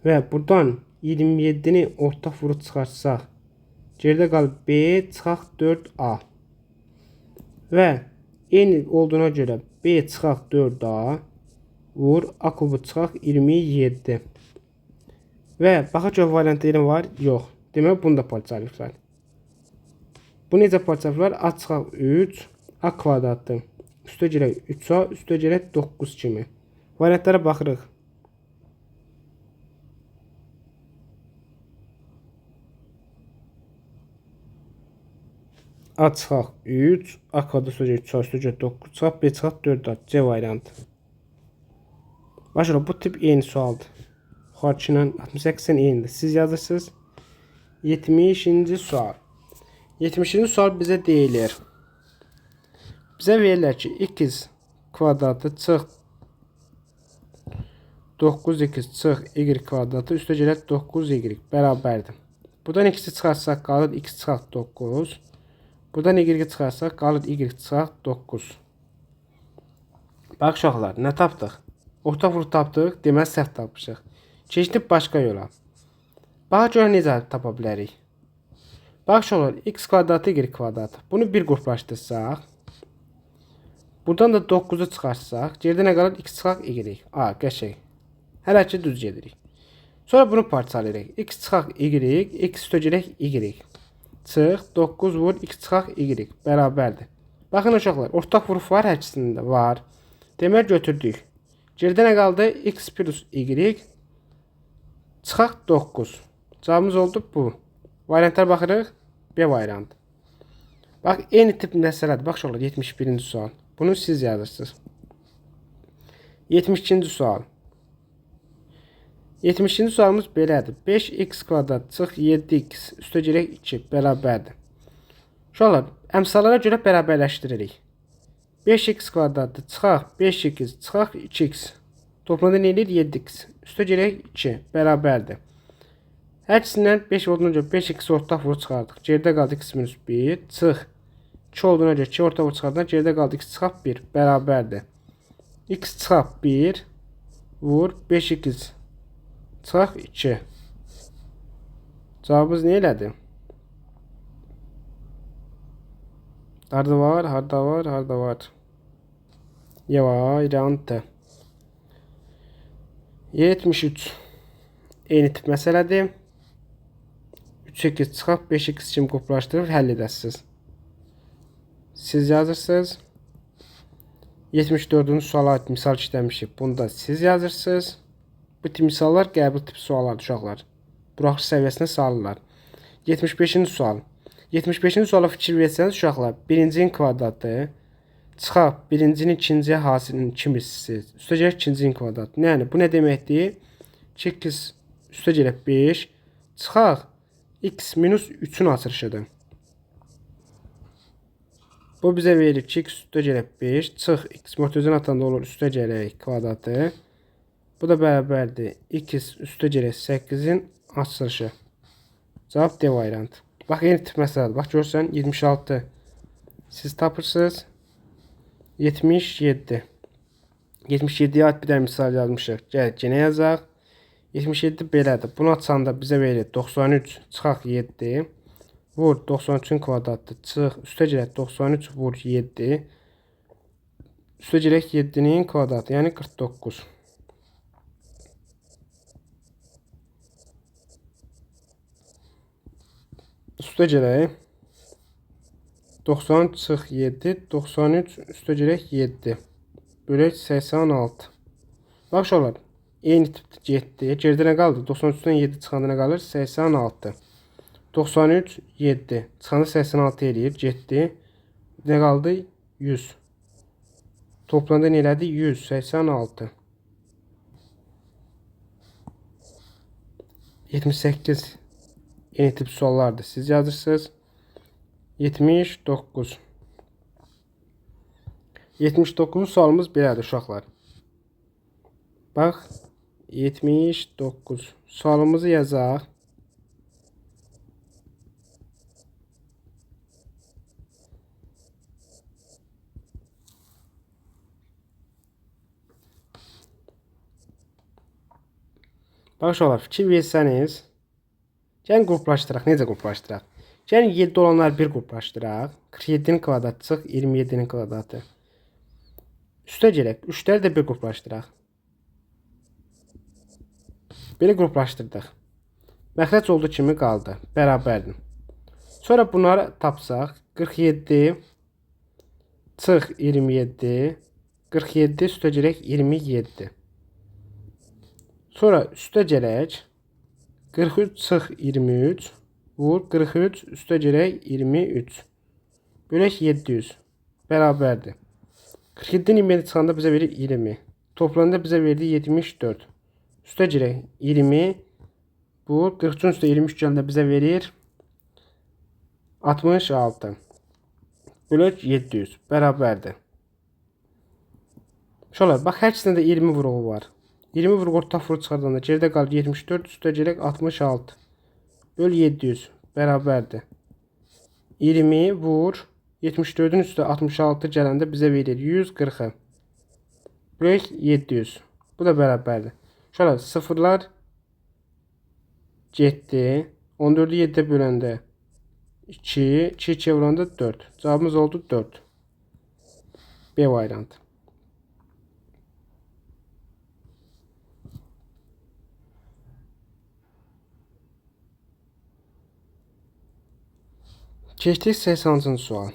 və buradan 27'ni ortaq vurub çıxarsaq geridə qalır B çıxaq 4A və eyni olduğuna görə B çıxaq 4A vur A kubu çıxaq 27 və baxaq ki variantları var yox. Demək bunu da parçalayıblar. Bu necə parçalayıblar? A çıxaq 3 A kvadratı üstəgələk 3A üstəgələk 9 kimi. Variantlara baxırıq. A çıxaq 3 A kvadrat üstəgələk 3A üstəgələk 9 çıxaq B çıxaq 4A C variantı. Başlayalım. Bu tip eyni sualdır. Xarçının 68'in eynidir. Siz yazırsınız. 70-ci sual. 70-ci sual bizə deyilir. Bizə verirlər ki, x kvadratı çıx 9x çıx y kvadratı üstəgələk 9y bərabərdir. Buradan x-i çıxarsaq qalır x çıxaq 9. Buradan y çıxarsaq qalır y çıxaq 9. Bax uşaqlar, nə tapdıq? Orta vurub tapdıq, deməli səhv tapmışıq. Keçdik başqa yola. Bax görə necə tapa bilərik? Bax uşaqlar, x kvadratı y kvadratı. Bunu bir qruplaşdırsaq, buradan da 9'u çıxarsaq, geridə nə qalır? X çıxaq y. A, qəşəng. Hələ ki düz gedirik. Sonra bunu parçalayırıq. X çıxaq Y, X üstəgələk Y. Çıx, 9 vur, X çıxaq Y. Bərabərdir. Baxın uşaqlar, ortaq vuruq var, hər ikisində var. Demək götürdük. Geridə nə qaldı? X plus Y. Çıxaq 9. Cavabımız oldu bu. Variantlara baxırıq. B variantı. Bax, eyni tip məsələdir. Bax, uşaqlar, 71-ci sual. Bunu siz yazırsınız. 72-ci sual. 72-ci sualımız belədir. 5x kvadrat çıx 7x üstəgələk 2 bərabərdir. Uşaqlar, əmsallara görə bərabərləşdiririk. 5x kvadratı çıxaq 5x çıxaq 2x. Toplamda nə edir? 7x. Üstəgələk 2 bərabərdir. Hər ikisindən 5 olduğuna görə 5x ortaq vurub çıxardıq. Geridə qaldı x minus 1 çıx. 2 olduğuna görə 2 ortaq vurub çıxardıq. Geridə qaldı x çıxaq 1 bərabərdir. X çıxaq 1 vur 5x çıxaq 2. Cavabımız nə elədi? Harda var, harda var, harda var. Ya variantı. 73. Eyni tip məsələdir. 3x çıxaq 5x kimi qruplaşdırıb həll edəsiniz. Siz yazırsınız. 74-cü suala aid misal işləmişik. Bunda siz yazırsınız. Bu tip misallar qəbul tipi suallardır uşaqlar. Buraxılış səviyyəsinə salırlar. 75-ci sual. 75-ci suala fikir versəniz uşaqlar, birincinin kvadratı çıxaq birincinin ikinciyə hasilinin kimisi üstəgələk ikincinin kvadratı. Yəni bu nə deməkdir? 2x üstəgələk 5 çıxaq x minus 3-ün açılışıdır. Bu bizə verir ki, x üstəgələk 5 çıx x mötərizəni atanda olur üstəgələk kvadratı. Bu da bərabərdir x üstəgələk 8-in açılışı. Cavab D variantı. Bax, yeni tip məsələdir. Bax, görürsən 26 siz tapırsınız. 77. 77-yə aid bir dənə misal yazmışıq. Gəl, yenə yazaq. 77 belədir. Bunu açanda bizə verir 93 çıxaq 7. Vur 93-ün kvadratı çıx. Üstəgələk 93 vur 7. Üstəgələk 7-nin kvadratı, yəni 49. Üstəgələk 90 çıx 7, 93 üstəgələk 7. Bölək 86. Bax uşaqlar, eyni tipdə getdi. Geridə nə qaldı? 93-dən 7 çıxanda nə qalır? 86. 93, 7. Çıxanda 86 eləyir. Getdi. Nə qaldı? 100. Toplamda nə elədi? 186. 78. Yeni tip suallardır. Siz yazırsınız. 79. 79 sualımız belədir uşaqlar. Bax, 79. Sualımızı yazaq. Bax uşaqlar, fikir versəniz. Gəlin qruplaşdıraq. Necə qruplaşdıraq? Gəlin 7 olanlar bir qruplaşdıraq. 47-nin kvadratı çıx 27-nin kvadratı. Üstəgələk 3-ləri də bir qruplaşdıraq. Belə qruplaşdırdıq. Məxrəc olduğu kimi qaldı. Bərabərdir. Sonra bunları tapsaq 47 çıx 27 47 üstəgələk 27. Sonra üstəgələk 43 çıx 23 vur 43 üstəgələk 23. Bölək 700. Bərabərdir. 47-nin 27 çıxanda bizə verir 20. Toplamda bizə verdi 74. Üstəgələk 20. Bu 43-ün üstə 23 gələndə bizə verir 66. Bölək 700. Bərabərdir. Uşaqlar, bax, hər ikisində də 20 vuruğu var. 20 vuruq ortaq vuruq çıxardanda geridə qalır 74 üstəgələk 66. Böl 700. Bərabərdir. 20 vur 74-ün üstə 66 gələndə bizə verir 140. Bölək 700. Bu da bərabərdir. Şöyle sıfırlar getdi. 14'ü 7'ye böləndə 2, 2'ye vuranda 4. Cevabımız oldu 4. B variantı. Keçdik 80-cı sual.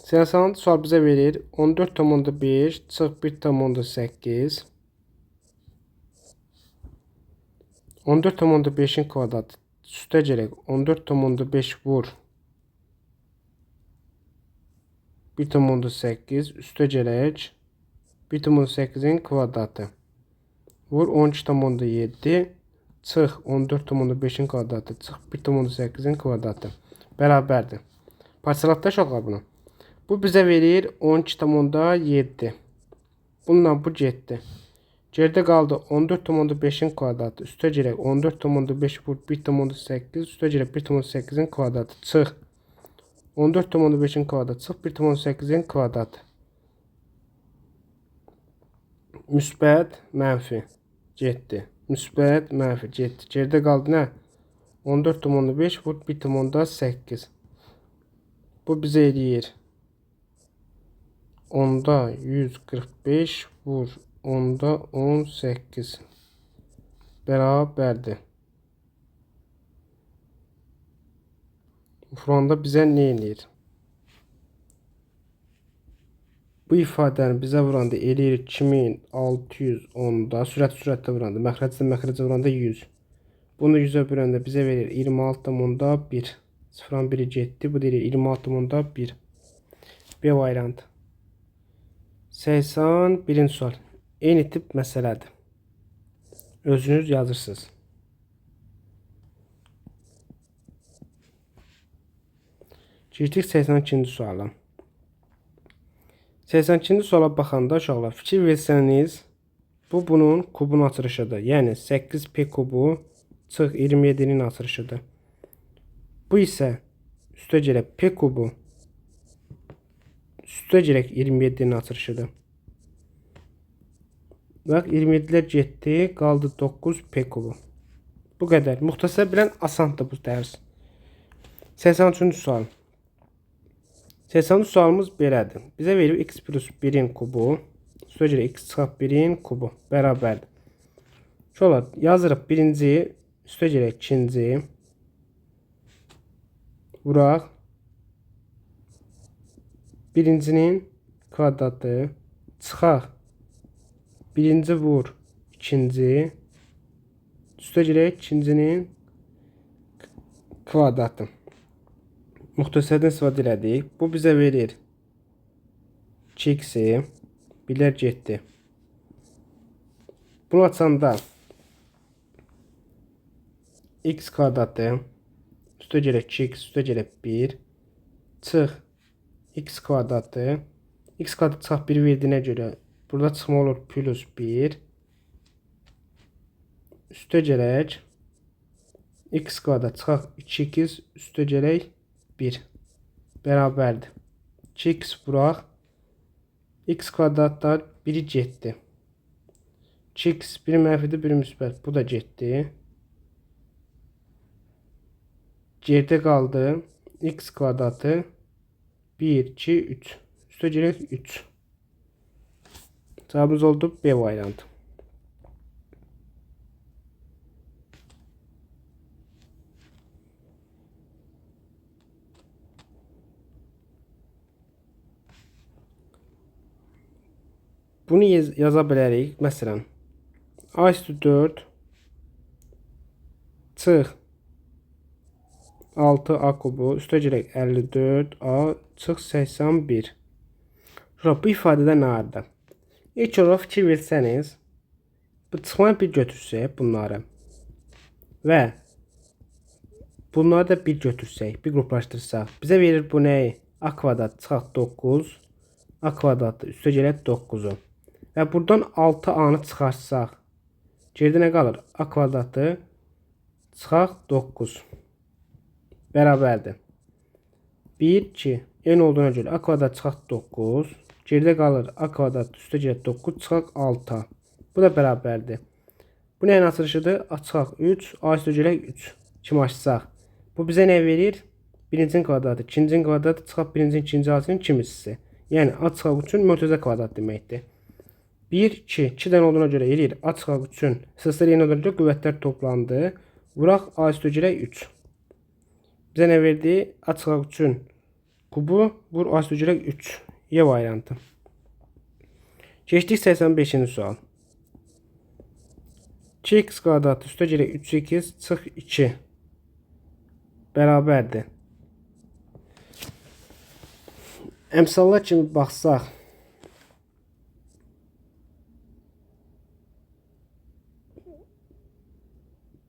80-cı sual bizə verir 14,5 çıx 1,8. 14,5'in kvadratı üstə gələk 14,5 vur 1,8 üstə gələk 1,8'in kvadratı vur 12,7 çıx 14,5'in kvadratı çıx 1,8'in kvadratı bərabərdir. Parçalatda uşaqlar bunu. Bu bizə verir 12,7. Bununla bu getdi. Geridə qaldı 14,5'in kvadratı üstə gələk 14,5 vur 1,8 üstə gələk 1,8'in kvadratı çıx 14,5'in kvadratı çıx 1,8'in kvadratı müsbət mənfi getdi. Müsbət mənfi getdi. Geridə qaldı nə? 14,5 vur 1,8. Bu bizə eləyir 10'da 145 vur 10'da 18 bərabərdir. Fronda bizə nə eləyir? Bu ifadəni bizə vuranda eləyir 2610'da sürətdə vuranda, məxrəcdə vuranda 100. Bunu 100'ə böləndə bizə verir 26,1. 0'dan 1'i getdi. Bu deyir 26,1. B variantı. 81-ci sual. Eyni tip məsələdir. Özünüz yazırsınız. Keçdik 82-ci suala. 82-ci suala baxanda uşaqlar fikir versəniz, bu bunun kubun açılışıdır. Yəni 8p kubu çıx 27'nin açılışıdır. Bu isə üstə gələk p kubu üstə gələk 27'nin açılışıdır. Bax 27'lər getdi, qaldı 9p kubu. Bu qədər. Müxtəsər bilən asandır bu dərs. 83-cü sual. 80-ci sualımız belədir. Bizə verir x plus 1'in kubu üstə gələk x çıxaq 1'in kubu bərabərdir. Şöyle yazırıq birinci üstə gələk ikinci vuraq birincinin kvadratı çıxaq birinci vur ikinci üstə gələk ikincinin kvadratı. Müxtəsərdən istifadə elədik. Bu bizə verir 2x'i birlər getdi. Bunu açanda x kvadratı üstə gələk 2x üstə gələk 1 çıx x kvadratı çıxaq 1 verdiyinə görə burada çıxma olur plus 1 üstə gələk x kvadrat çıxaq 2x üstə gələk 1 bərabərdir. 2x vuraq x kvadratlar 1'i getdi. 2x biri mənfidir, biri müsbət. Bu da getdi. Geridə qaldı x kvadratı 1, 2, 3. Üstə gələk 3. Cavabımız oldu B variantı. Bunu yaza bilərik. Məsələn, a üstü 4 çıx 6a kubu üstə gələk 54a çıx 81. Bu ifadədə nə vardı? İlk olaraq fikir versəniz, bu çıxmanı bir götürsək bunları və bunları da bir götürsək, bir qruplaşdırsaq, bizə verir bu nəyi? A kvadrat çıxaq 9, a kvadratı üstə gələk 9'u. Və buradan 6a'nı çıxarsaq, geridə nə qalır? A kvadratı çıxaq 9 bərabərdir. 1, 2, n olduğuna görə a kvadrat çıxaq 9, geridə qalır a kvadrat üstə gələk 9 çıxaq 6. Bu da bərabərdir. Bu nəyin açılışıdır? A çıxaq 3, a üstə gələk 3 kimi açsaq. Bu bizə nə verir? Birincinin kvadratı, ikincinin kvadratı çıxaq birincinin ikinci açının kimisi. Yəni a çıxaq 3'ün mörtəzə kvadrat deməkdir. 1, 2, 2 dənə olduğuna görə eləyir. A çıxaq 3'ün səslər yerinə olduğuna görə qüvvətlər toplandı. Vuraq a üstə gələk 3. Bizə nə verdi? Açıq üçün kubu vur A üstə 3. Y variantı. Keçdik 85-ci sual. 2x kvadratı üstə 3x çıx 2 bərabərdir. Əmsallar kimi baxsaq,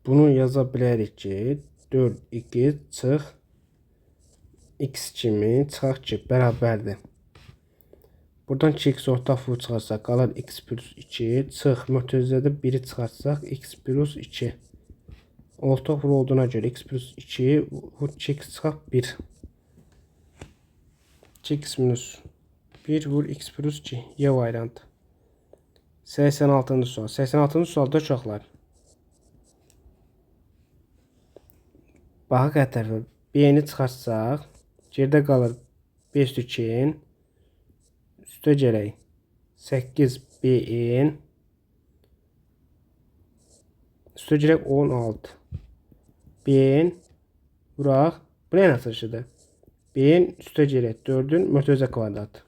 bunu yaza bilərik ki, 4x çıx x kimi çıxaq ki, bərabərdir. Buradan 2x ortaq vur çıxarsaq, qalır x plus 2, çıx mötərizədə 1'i çıxarsaq, x plus 2. Ortaq vur olduğuna görə x plus 2, vur 2x çıxaq 1. 2x minus 1 vur x plus 2. Y variantı. 86-cı sual. 86-cı sualda uşaqlar. Baxa tərəfə b-ni çıxarsaq, gerdə qalır 5 2-in üstə gələk 8 b-in üstə gələk 16 b-in vuraq. Bu nə açılışıdır? B-in üstə gələk 4'ün mötərizə kvadratı.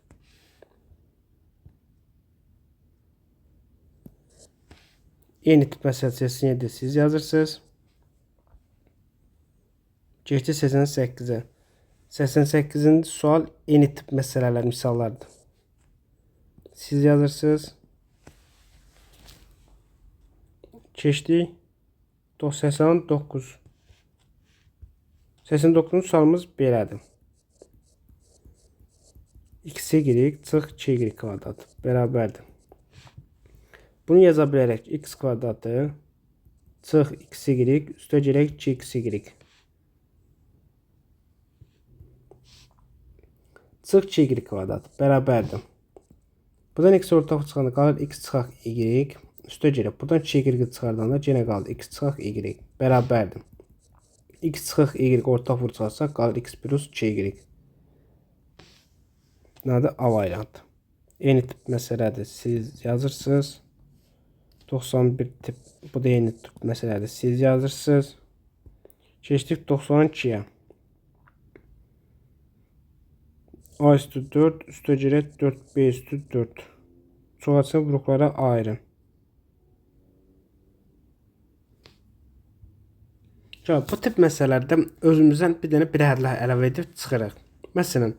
Eyni tip məsələsini siz yazırsınız. Keçdi 88'e. 88'in sual eyni tip məsələlər, misallardır. Siz yazırsınız. Keçdik 89. 89'un sualımız belədir. X y çıx 2y kvadrat bərabərdir. Bunu yaza bilərək x kvadratı çıx x y üstə gələk 2x y. Çıx 2y kvadrat bərabərdir. Buradan x ortaq çıxanda qalır x çıxaq y üstə gələk. Buradan 2y çıxardanda yenə qalır x çıxaq y bərabərdir. X çıxaq y ortaq vur çıxarsaq qalır x plus 2y. Nədir? A variantı. Eyni tip məsələdir. Siz yazırsınız. 91 tip. Bu da eyni tip məsələdir. Siz yazırsınız. Keçdik 92'ye. A üstü 4 üstə gələk 4b üstü 4. Çoxalsın bloklara ayırın. Bu tip məsələlərdə özümüzdən bir dənə bir hədlə əlavə edib çıxırıq. Məsələn,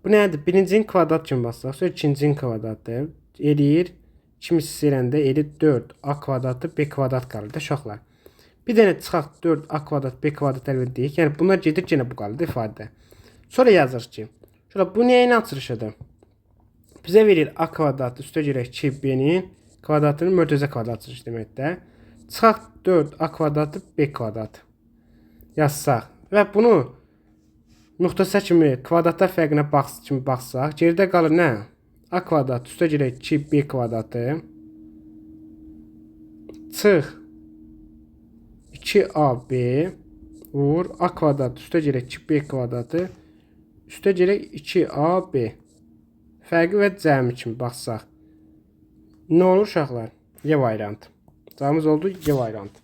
bu nədir? Birincinin kvadrat kimi baxsaq, sonra ikincinin kvadratı eləyir. İkimiz eləndə eləyir 4a kvadratı b kvadrat qalır da uşaqlar. Bir dənə çıxaq 4a kvadrat b kvadrat əldə edək. Yəni bunlar gedir yenə bu qalır ifadə. Sonra yazırıq ki, şurada bu nəyin açılışıdır? Bizə verir a kvadratı üstə gələk 2b-nin kvadratının mötərizə kvadrat açılışı deməkdir. Çıxaq 4a kvadratı b kvadratı yazsaq və bunu müxtəsər kimi kvadratlar fərqinə baxsaq, geridə qalır nə? A kvadratı üstə gələk 2b kvadratı çıx 2ab vur a kvadratı üstə gələk 2b kvadratı üstə gələk 2ab. Fərqi və cəmi kimi baxsaq nə olur uşaqlar? Y variantı. Cəmimiz oldu Y variantı.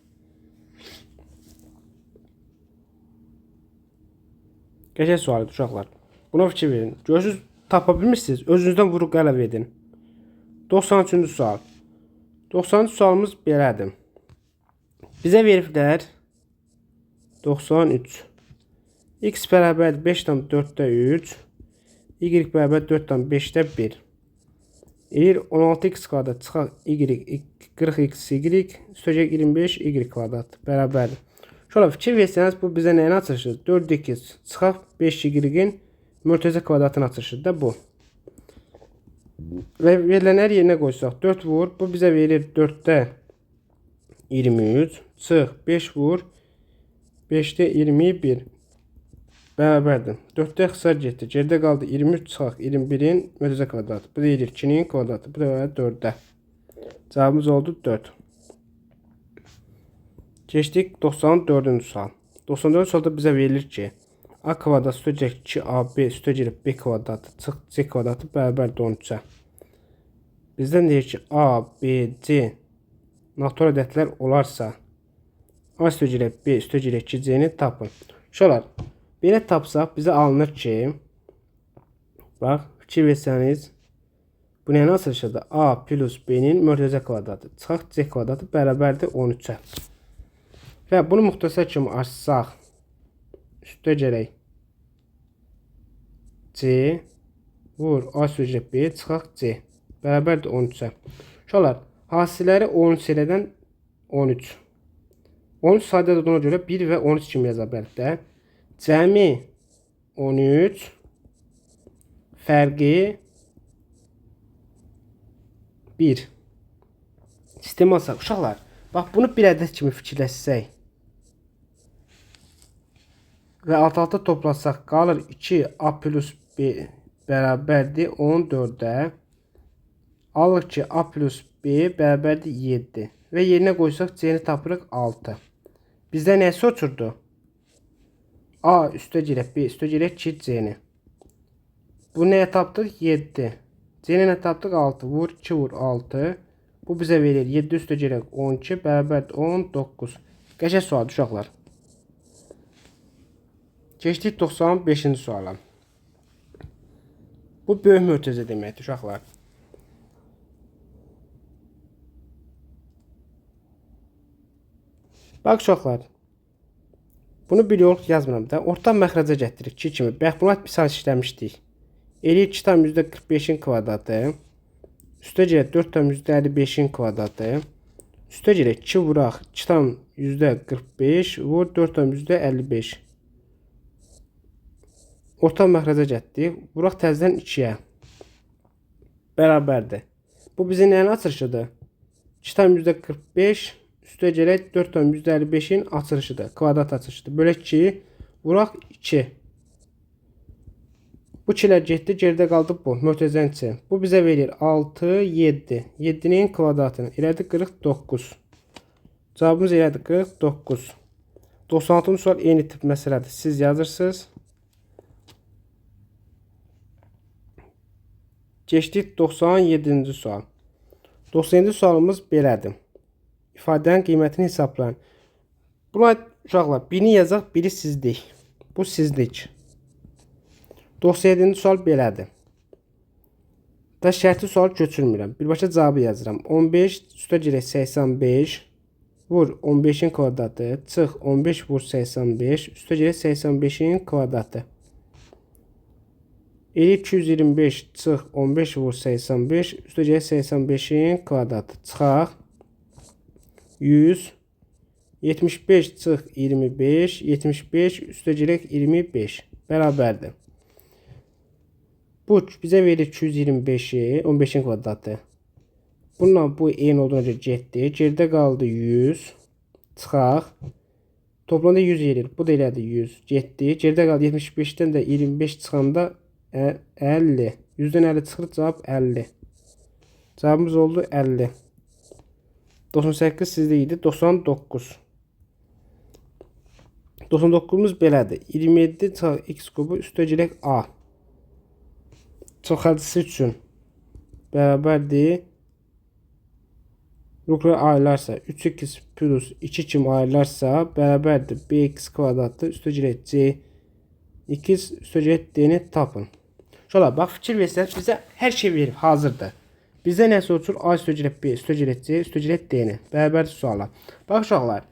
Qəşəng sualıdır uşaqlar. Buna fikir verin. Görürsünüz, tapa bilmirsiniz. Özünüzdən vuruq əlavə edin. 93-cü sual. 93 sualımız belədir. Bizə veriblər 93. X bərabərdir 5/4'də 3. Y bərabər 4/5'də 1. Eləyir 16x kvadrat çıxaq y 40x y üstə gələk 25 y kvadrat bərabərdir. Şöyle fikir verseniz bu bize neyin açılışıdır? 4x çıxaq 5y-in mötərizə kvadratının açılışıdır da bu. Və verilənləri yerinə qoysaq 4 vur. Bu bizə verir 4'də 23 çıx 5 vur 5'də 21 bərabərdir. 4'də xısar getdi. Geridə qaldı 23 çıxaq 21'in mötərizə kvadratı. Bu da 2'nin kvadratı. Bu da 4'də. Cavabımız oldu 4. Keçdik 94-cü sual. 94-cü sualda bizə verilir ki, a kvadrat üstə gələk 2ab üstə gələk b kvadratı çıx c kvadratı bərabərdir 13-ə. Bizdən deyir ki, a, b, c natural ədədlər olarsa a üstə gələk b üstə gələk 2c-ni tapın. Şolar, Belə tapsaq bizə alınır ki, bax, fikir versəniz, bu nəyən açılışıdır? A plus B-nin mörtəzə kvadratı çıxaq C kvadratı bərabərdir 13-ə. Və bunu müxtəsər kimi açsaq, üstə gələk C vur A sözcük B çıxaq C bərabərdir 13-ə. Uşaqlar, hasilləri 13 elədən 13. 13 sadə olduğuna görə 1 və 13 kimi yaza bilərik də. Cəmi 13 fərqi 1. Sistem alsaq. Uşaqlar, bax bunu bir ədəd kimi fikirləşsək və alt-alta toplasaq qalır 2A plus B bərabərdir 14-ə. Alır ki A plus B bərabərdir 7 və yerinə qoysaq C-ni tapırıq 6. Bizdə nəsə oturdu? A üstə girək, B üstə girək 2 C-ni. Bu nəyə tapdıq? 7. C-ni nə tapdıq? 6. Vur 2 vur 6. Bu bizə verir 7 üstə girək 12 bərabərdir 19. Qəşəng sualdır uşaqlar. Keçdik 95-ci suala. Bu böyük mörtəzə deməkdir uşaqlar. Bax uşaqlar, bunu bir yol yazmıram da. Ortadan məxrəcə gətiririk 2 kimi. Bax, buna misal işləmişdik. Eləyir 2 tam %45-in kvadratı. Üstə girək 4 tam %55-in kvadratı. Üstə girək 2 vuraq 2 tam %45 vur 4 tam %55. Ortadan məxrəcə gətdik. Vuraq təzədən 2-yə. Bərabərdir. Bu bizim nəyin açılışıdır? 2 tam %45 üstə gələk 4 tam %55-in açılışıdır. Kvadrat açılışıdır. Bölək 2, vuraq 2. Bu 2-lər getdi, geridə qaldı bu. Mötəzən C. Bu bizə verir 6, 7. 7-nin kvadratını elədi 49. Cavabımız elədi 49. 96-cı sual eyni tip məsələdir. Siz yazırsınız. Keçdik 97-ci sual. 97-ci sualımız belədir. İfadənin qiymətini hesablayın. Buna uşaqlar, birini yazaq, biri sizlik. Bu sizlik. 97-ci sual belədir. Da şərtli sual köçürmürəm. Birbaşa cavabı yazıram. 15 üstə girək 85 vur 15-in kvadratı çıx 15 vur 85 üstə girək 85-in kvadratı. Eli 225 çıx 15 vur 85 üstə girək 85-in kvadratı çıxaq 100 75 çıx 25 75 üstə girək 25 bərabərdir. Bu bizə verir 225-i 15-in kvadratı. Bununla bu eyni olduğuna görə getdi. Geridə qaldı 100 çıxaq. Toplamda 100 verir. Bu da elədi 100 getdi. Geridə qaldı 75-dən də 25 çıxanda 50. 100-dən 50 çıxır, cavab 50. Cavabımız oldu 50. 98 sizdə idi. 99. 99-umuz belədir. 27 çıxaq x kubu üstə girək a. Çoxaltısı üçün bərabərdir. Ruklar ayrılarsa 3x plus 2 kimi ayrılarsa bərabərdir. Bx kvadratı üstə girək c x üstə girək d-ni tapın. Şöyle bax fikir versəniz bizə hər şey verir, hazırdır. Bizdə nəsə uçur a üstə girək b üstə girək c üstə girək d-ni. Bərabərdir suala. Bax uşaqlar.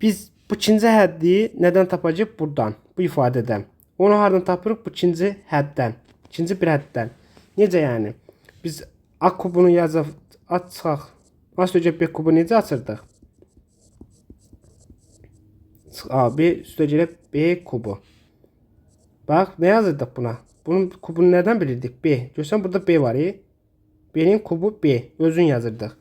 Biz bu ikinci həddi nədən tapacağıq? Buradan, bu ifadədən. Onu hardan tapırıq? Bu ikinci həddən. İkinci bir həddən. Necə yəni? Biz a kubunu yazıb açsaq, a üstə b kubu necə açırdıq? A, b üstə b kubu. Bax, nə yazırdıq buna? Bunun kubunu nədən bilirdik? B. Görsən, burada b var. B-nin kubu b. Özün yazırdıq.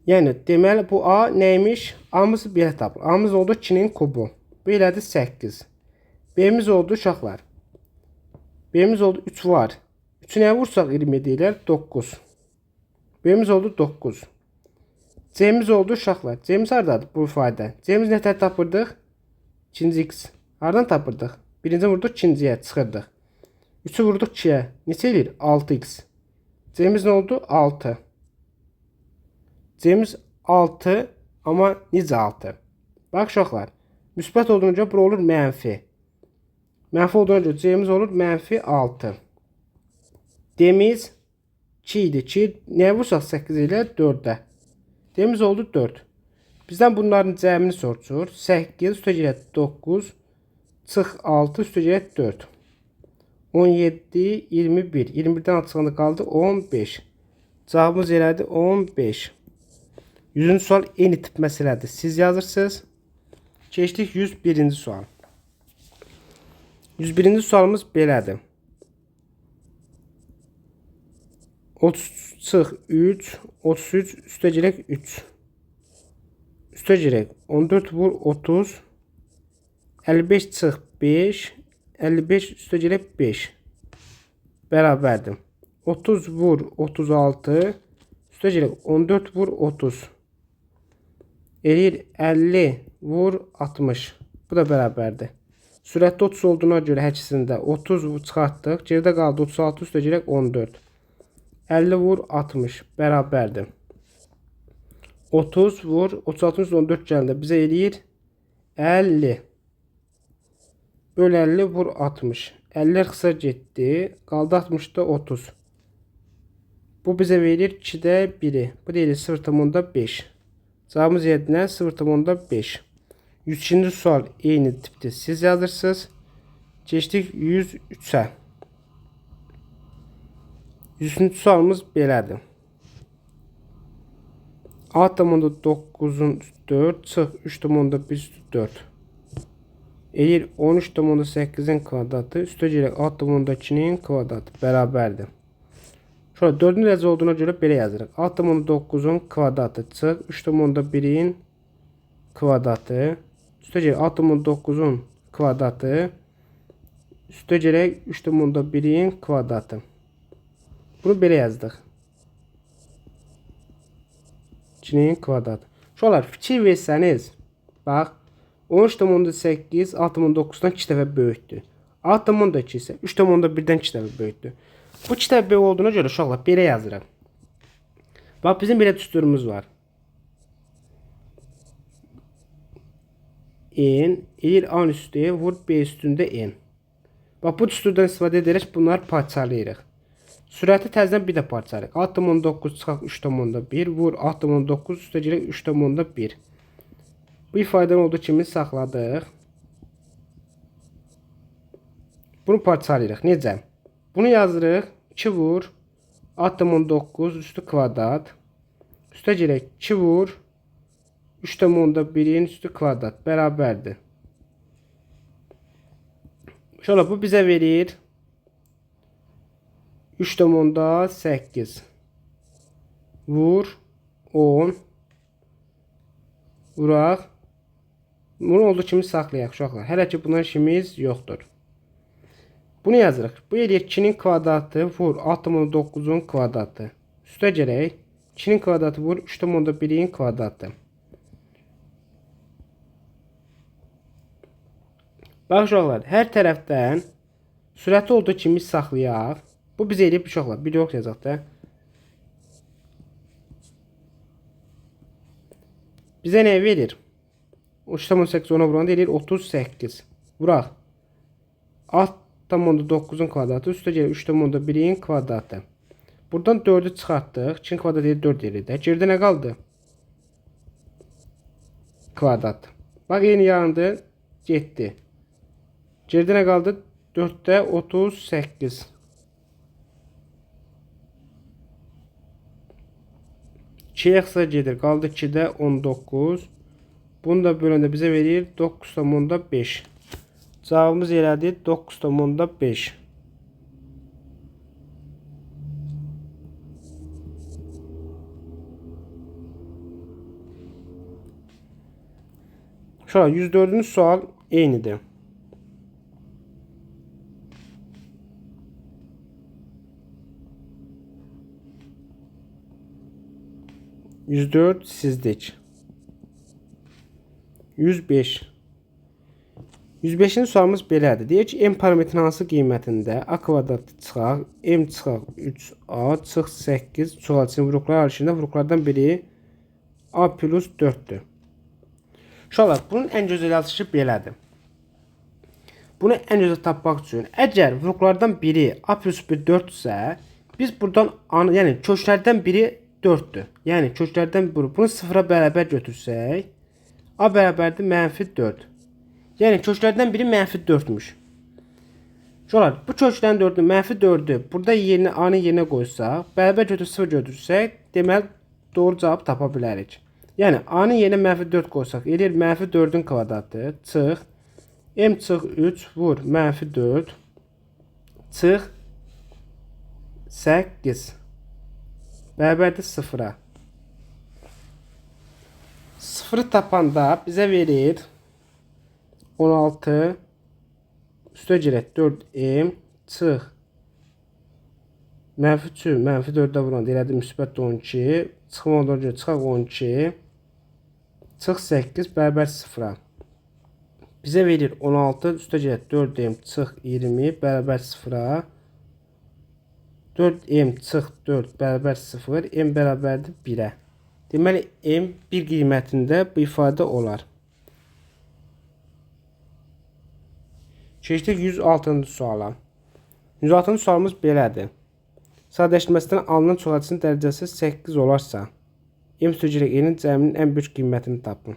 Yəni, deməli, bu a neymiş? A-mız belə tapılır. A-mız oldu 2-nin kubu. Bu elədir 8. B-miz oldu uşaqlar. B-miz oldu 3 var. 3'ü nəyə vursaq 27 ilə 9. B-miz oldu 9. C-miz oldu uşaqlar. C-miz haradadır bu ifadə? C-miz nətər tapırdıq? 2-ci x. Hardan tapırdıq? Birinci vurduq 2-ciyə çıxırdıq. 3'ü vurduq 2-yə. Neçə eləyir? 6x. C-miz nə oldu? 6. C-miz 6, amma necə 6? Bax uşaqlar. Müsbət olduğuna görə bura olur mənfi. Mənfi olduğuna görə C'miz olur mənfi 6. D'miz 2 idi. 2 nəyə vursaq 8 ilə 4-ə. D'miz oldu 4. Bizdən bunların cəmini soruşur. 8 üstə 9 çıx 6 üstə 4. 17, 21. 21'den açığında qaldı 15. Cavabımız elədi 15. 100-cü sual eyni tip məsələdir. Siz yazırsınız. Keçdik 101-ci sual. 101-ci sualımız belədir. 30 çıx 3, 33 üstə 3. Üstə 14 vur 30. 55 çıx 5. 55 üstə 5. Bərabərdir. 30 vur 36. Üstə 14 vur 30. Eləyir 50 vur 60. Bu da bərabərdir. Sürətdə 30 olduğuna görə hər ikisində 30 çıxartdıq. Geridə qaldı 36 üstə 14. 50 vur 60 bərabərdir. 30 vur 36 üstə 14 gəldi. Bizə eləyir 50. Böl 50 vur 60. 50'ler qısa getdi. Qaldı 60'da 30. Bu bizə verir 2'də 1'i. Bu deyil 0,5. Cavabımız yerinə 0,5. 102-ci sual eyni tipdir. Siz yazırsınız. Keçdik 103'ə. 103-cü sualımız belədir. A tamamında 9'un 4 çıx 3,1 üstü 4. Eləyir 13,8'in kvadratı üstə gələk A tamamında 2'nin kvadratı bərabərdir. Şöyle 4'ün rəzi olduğuna görə belə yazırıq. A tamamında 9'un kvadratı çıx 3,1'in kvadratı üstə gələk A tamamında 9'un kvadratı üstə gələk 3,1'in kvadratı. Bunu belə yazdıq. 2'nin kvadratı. Şolar fikir versəniz, bax 13,8 6,9'dan 2 dəfə böyükdür. 6,2 isə 3,1'dən 2 dəfə böyükdür. Bu 2 dəfə böyük olduğuna görə uşaqlar belə yazırıq. Bax bizim belə düsturumuz var. N eləyir A üstü vur B üstündə N. Bax bu düsturdan istifadə edərək bunları parçalayırıq. Sürəti təzədən bir də parçalayırıq. 6,9 çıxaq 3,1 vur 6,9 üstə gələk 3,1. Bu ifadən olduğu kimi saxladıq. Bunu parçalayırıq. Necə? Bunu yazırıq. 2 vur 6,9 üstü kvadrat. Üstə gələk 2 vur 3,1'in üstü kvadrat bərabərdir. Şöyle bu bizə verir 3,8 vur 10 vuraq. Bunu olduğu kimi saxlayaq uşaqlar. Hələ ki bunun işimiz yoxdur. Bunu yazırıq. Bu eləyir 2'nin kvadratı vur 6,9'un kvadratı. Üstə gələk 2'nin kvadratı vur 3,1'in kvadratı. Bax uşaqlar, hər tərəfdən sürəti olduğu kimi saxlayaq. Bu bizə eləyib uşaqlar. Bir yox yazaq da. Bizə nə verir? 3,8 ona vuranda eləyir 38. Vuraq. 6,9'un kvadratı üstə gəlir 3,1'in kvadratı. Buradan 4'ü çıxartdıq. 2'nin kvadratı eləyir 4 eləyir də. Geridə nə qaldı? Kvadrat. Bax eyni yandı. Getdi. Geridə nə qaldı? 4'də 38. İkiyə qısa gedir. Qaldı 2'də 19. Bunu da böləndə bizə verir 9,5. Cavabımız elədi 9,5. Şöyle 104'üncü sual eynidir. %4 sizdik. 105. 105-ci sualımız belədir. Deyir ki, m parametrin hansı qiymətində a kvadratı çıxaq, m çıxaq 3a çıx 8 çoxaltısının vuruqlar alışında vuruqlardan biri a plus 4'dür. Uşaqlar, bunun ən gözəl yazılışı belədir. Bunu ən gözəl tapmaq üçün, əgər vurğulardan biri a plus 1 4-sə, biz buradan yəni köklərdən biri 4-dür. Yəni köklərdən biri bunu sıfıra bərabər götürsək, a bərabərdir -4. Yəni köklərdən biri -4'müş. Uşaqlar, bu köklərin 4'ü -4'ü burada yerinə a-nı yerinə qoysaq, bərabər götür 0 götürsək, deməli doğru cavab tapa bilərik. Yəni a-nın yerinə -4 qoysaq, eləyir -4'ün kvadratı çıx m çıx 3 vur -4 çıx 8 bərabərdir 0'a. 0'ı tapanda bizə verir 16 üstə girək 4m çıx -3'ü -4'ə vuranda elədi müsbət 12 çıxma olduğuna görə çıxaq 12 çıx 8 bərabər 0'a. Bizə verir 16 üstə girək 4m çıx 20 bərabər 0'a. 4m çıx 4 bərabər 0 m bərabərdir 1'ə. Deməli m 1 qiymətində bu ifadə olar. Keçdik 106-cı suala. 106-cı sualımız belədir. Sadələşdirməsindən alınan çoxaltısının dərəcəsi 8 olarsa, m üstəgirək n-in cəminin ən böyük qiymətini tapın.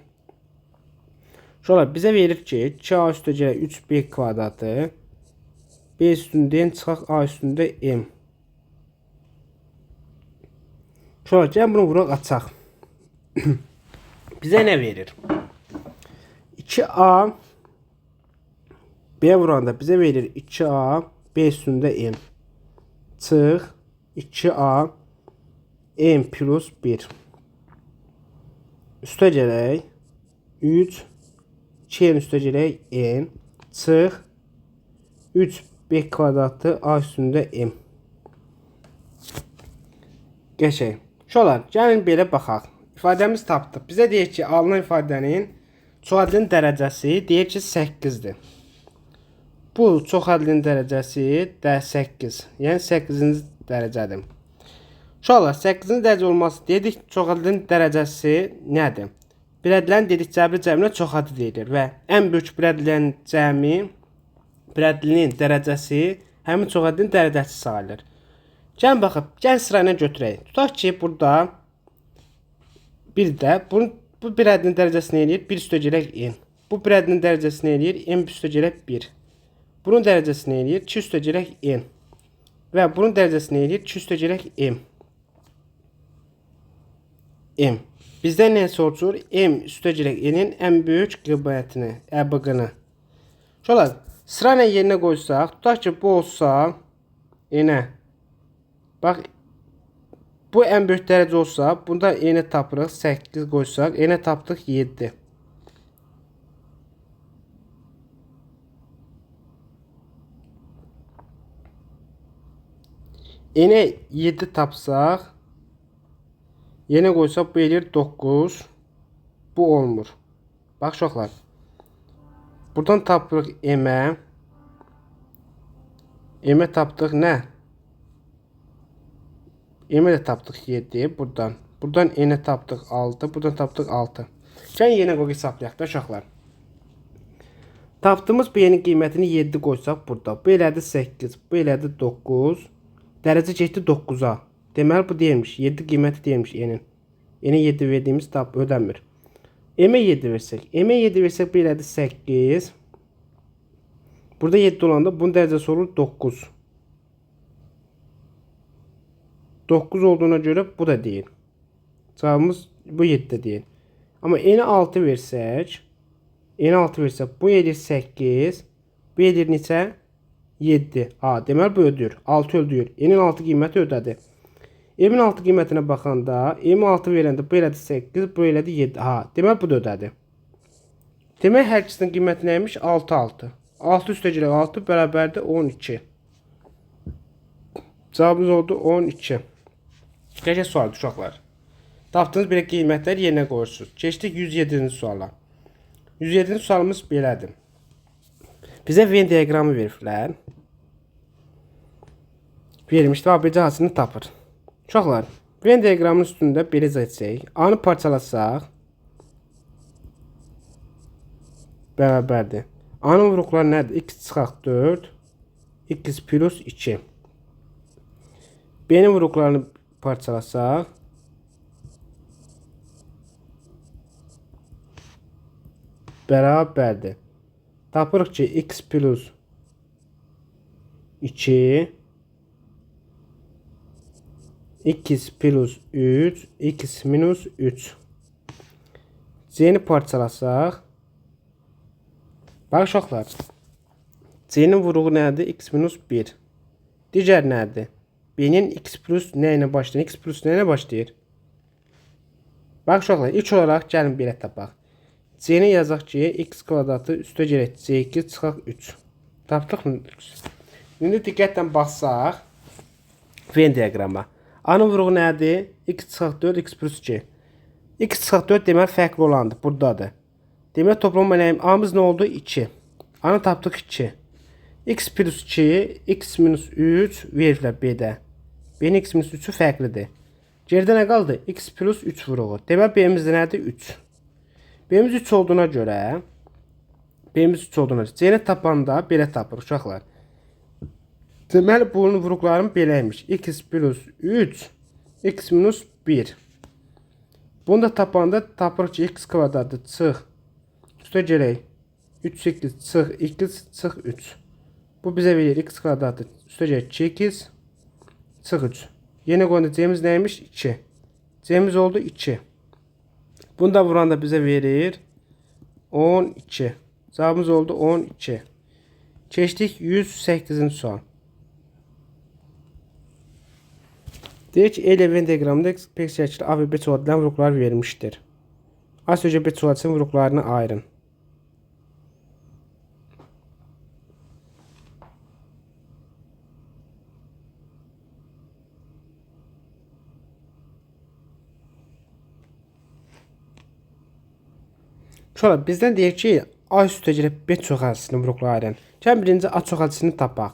Şöyle bizə verir ki, 2a üstəgirək 3b kvadratı b üstündə n çıxaq a üstündə m. Şöyle gəlin bunu vuraq açaq. Bizə nə verir? 2a b vuranda bizə verir 2a b üstündə m çıx 2a m plus 1 üstə gələk 3 2n üstə gələk n çıx 3b kvadratı a üstündə m. Geçək. Şolar, gəlin belə baxaq. İfadəmiz tapdıq. Bizə deyir ki, alınan ifadənin çoxadlının dərəcəsi deyir ki 8'dir. Bu çoxadlının dərəcəsi də 8. Yəni 8-ci dərəcədir. Uşaqlar, 8-ci dərəcə olması dedik, çoxadlının dərəcəsi nədir? Bir ədlərin dedik cəbri cəminə çoxadlı deyilir və ən böyük bir ədlərin cəmi, bir ədlinin dərəcəsi həmin çoxadlının dərəcəsi sayılır. Gəlin baxıb, gəl sırayla götürək. Tutaq ki, burada bir də bu bir ədlinin dərəcəsini eləyir 1 üstə gələk n. Bu bir ədlinin dərəcəsini eləyir m üstə gələk 1. Bunun dərəcəsini eləyir 2 üstə gələk n. Və bunun dərəcəsini eləyir 2 üstə gələk m. M. Bizdən nə soruşur? M üstə gələk n-in ən böyük qiymətini, əbqını. Şöyle sırayla yerinə qoysaq, tutaq ki, bu olsa n-ə. Bax, bu ən böyük dərəcə olsa, bunda n-i tapırıq 8 qoysaq, n-i tapdıq 7. N-i 7 tapsaq, yenə qoysaq bu eləyir 9. Bu olmur. Bax uşaqlar. Buradan tapırıq m-ə. M-ə tapdıq nə? M-ə də tapdıq 7 buradan. Buradan n-ə tapdıq 6. Buradan tapdıq 6. Gəlin yenə qoy hesablayaq da uşaqlar. Tapdığımız bu yeni qiymətini 7 qoysaq burada. Bu elədi 8. Bu elədi 9. Dərəcə getdi 9'a. Deməli bu deyilmiş. 7 qiyməti deyilmiş n-in. N-ə 7 verdiyimiz tap ödənmir. M-ə 7 versək. M-ə 7 versək bu elədi 8. Burada 7 olanda bunun dərəcəsi olur 9. 9 olduğuna görə bu da deyil. Cavabımız bu 7 də deyil. Amma n-ə 6 versək, n-ə 6 versək bu edir 8. Bu edir neçə? 7. Ha, deməli bu ödür. 6 ödür. N-in 6 qiyməti ödədi. M-in 6 qiymətinə baxanda M 6 verəndə bu elədi 8, bu elədi 7. Ha, deməli bu da ödədi. Demək hər ikisinin qiyməti nəymiş? 6 6. 6 üstə gələk 6 bərabərdir 12. Cavabımız oldu 12. Keçək sualdır uşaqlar. Tapdığınız belə qiymətlər yerinə qoyursunuz. Keçdik 107-ci suala. 107-ci sualımız belədir. Bizə Venn diaqramı veriblər. Vermişdir və ABC açısını tapır. Uşaqlar, Venn diaqramının üstündə belə yazacağıq. A-nı parçalasaq, bərabərdir. A-nın vuruqları nədir? X çıxaq 4, X plus 2. B-nin vuruqlarını parçalasaq, bərabərdir. Tapırıq ki, X plus 2, X plus 3, X minus 3. C-ni parçalasaq, bax uşaqlar, C-nin vuruğu nədir? X minus 1. Digər nədir? B-nin X plus nə ilə başlayır? X plus nə ilə başlayır? Bax uşaqlar, ilk olaraq gəlin belə tapaq. C-ni yazaq ki, X kvadratı üstə gələk C2 çıxaq 3. Tapdıq mı? İndi diqqətlə baxsaq Venn diaqrama. A-nın vuruğu nədir? X çıxaq 4, X plus 2. X çıxaq 4 deməli fərqli olandır. Buradadır. Deməli toplam eləyim. A-mız nə oldu? 2. A-nı tapdıq 2. X plus 2, X minus 3 veriblər B-də. B-nin X minus 3'ü fərqlidir. Geridə nə qaldı? X plus 3 vuruğu. Deməli B-miz nədir? 3. B-miz 3 olduğuna görə C-ni tapanda belə tapırıq uşaqlar. Deməli bunun vuruqlarım beləymiş. X plus 3, X minus 1. Bunu da tapanda tapırıq ki, X kvadratı çıx. Üstə gələk. 3x çıx 2x çıx 3. Bu bizə verir X kvadratı. Üstə gələk 2x çıx 3. Yeni qoyunda C-miz nəymiş? 2. C-miz oldu 2. Bunu da vuranda bizə verir 12. Cavabımız oldu 12. Keçdik 108-ci sual. Deyir ki, E ilə Venn diaqramında pek şəkildə A və B çoxadlayan vuruqlar vermişdir. A sözcüğü B çoxadlayan vuruqlarını ayırın. Sonra bizdən deyir ki, A üstə gəlib B çoxhəssisinin vuruqları ayırın. Gəlin birinci A çoxhəssisini tapaq.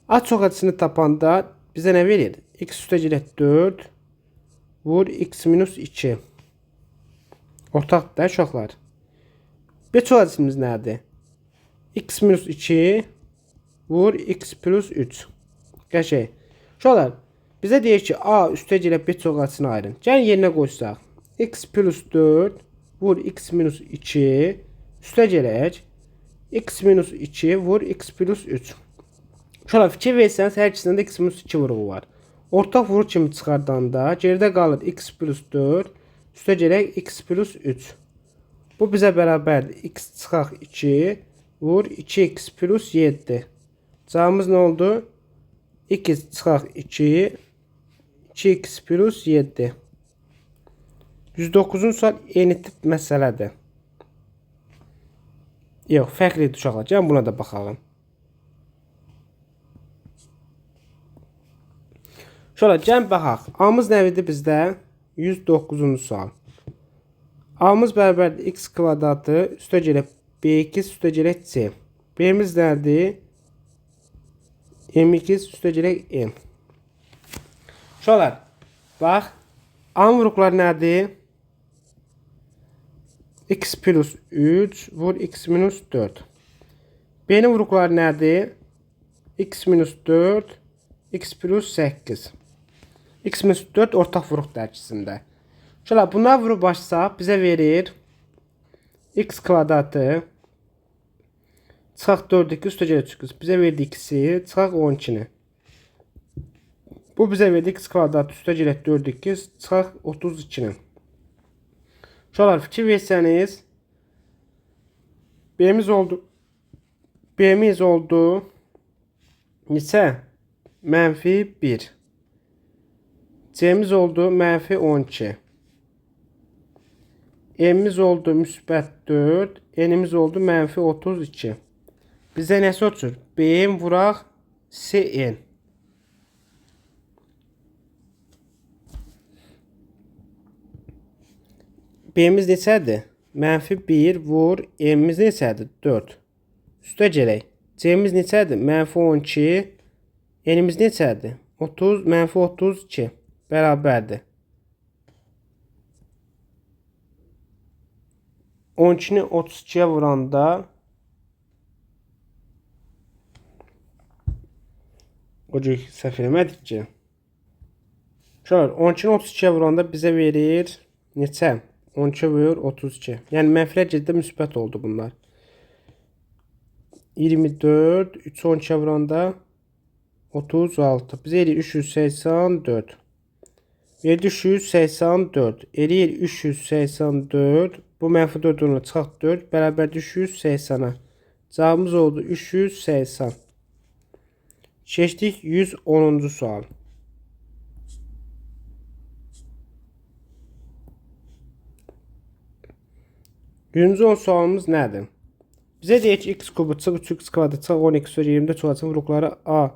A çoxhəssisini tapanda bizə nə verir? X üstə gəlib 4 vur X minus 2. Ortaqdır uşaqlar. B çoxhəssisimiz nədir? X minus 2 vur X plus 3. Qəşəng. Uşaqlar, bizə deyir ki, A üstə gəlib B çoxhəssisini ayırın. Gəlin yerinə qoysaq. X plus 4 vur X minus 2 üstə gələk. X minus 2 vur X plus 3. Uşaqlar, fikir versəniz, hər ikisində də X minus 2 vuruğu var. Ortaq vuruq kimi çıxardanda geridə qalır X plus 4 üstə gələk X plus 3. Bu bizə bərabərdir. X çıxaq 2 vur 2X plus 7. Cavabımız nə oldu? X çıxaq 2 2X plus 7. 109-cu sual eyni tip məsələdir. Yox, fərqlidir uşaqlar. Gəlin buna da baxalım. Şöyle gəlin baxaq. A-mız nə idi bizdə? 109-cu sual. A-mız bərabərdir X kvadratı üstə gəlib B2 üstə gəlib C. B-miz nədir? M2 üstə gəlib M. Şöyle bax. A-nın vuruqları nədir? X plus 3 vur X minus 4. B-nin vuruqları nədir? X minus 4 X plus 8. X minus 4 ortaq vuruq dərkisində. Şöyle buna vurub başsaq bizə verir X kvadratı çıxaq 4-2 üstə gəlib çıxız. Bizə verdi X-i çıxaq 12-ni. Bu bizə verdi X kvadratı üstə gəlib 4-2 çıxaq 32-ni. Şöyle fikir versəniz B'miz oldu neçə? Mənfi 1. C'miz oldu mənfi 12. M'miz oldu müsbət 4. N'imiz oldu mənfi 32. Bizə nəsə otur? B'm vuraq Cn. B'miz neçədir? Mənfi 1 vur. M'miz neçədir? 4. Üstə gələk. C'miz neçədir? Mənfi 12. N'imiz neçədir? 30, mənfi 32. Bərabərdir. 12-ni 32-yə vuranda qoca səhv eləmədik ki. Uşaqlar 12-ni 32-yə vuranda bizə verir neçə? 12 bölü 32. Yəni mənfilə geddə müsbət oldu bunlar. 24, 3 12-yə vuranda 36. Bizə eləyir 384. Verdi 384. Eləyir 384. Bu mənfi 4 ona çıxaq 4. Bərabər 380-a. Cavabımız oldu 380. Keçdik 110-cu sual. 110 sualımız nədir? Bizə deyək ki, x kubu çıx 3x kvadrat çıx 12 sur 20-də çoxalsın vuruqları A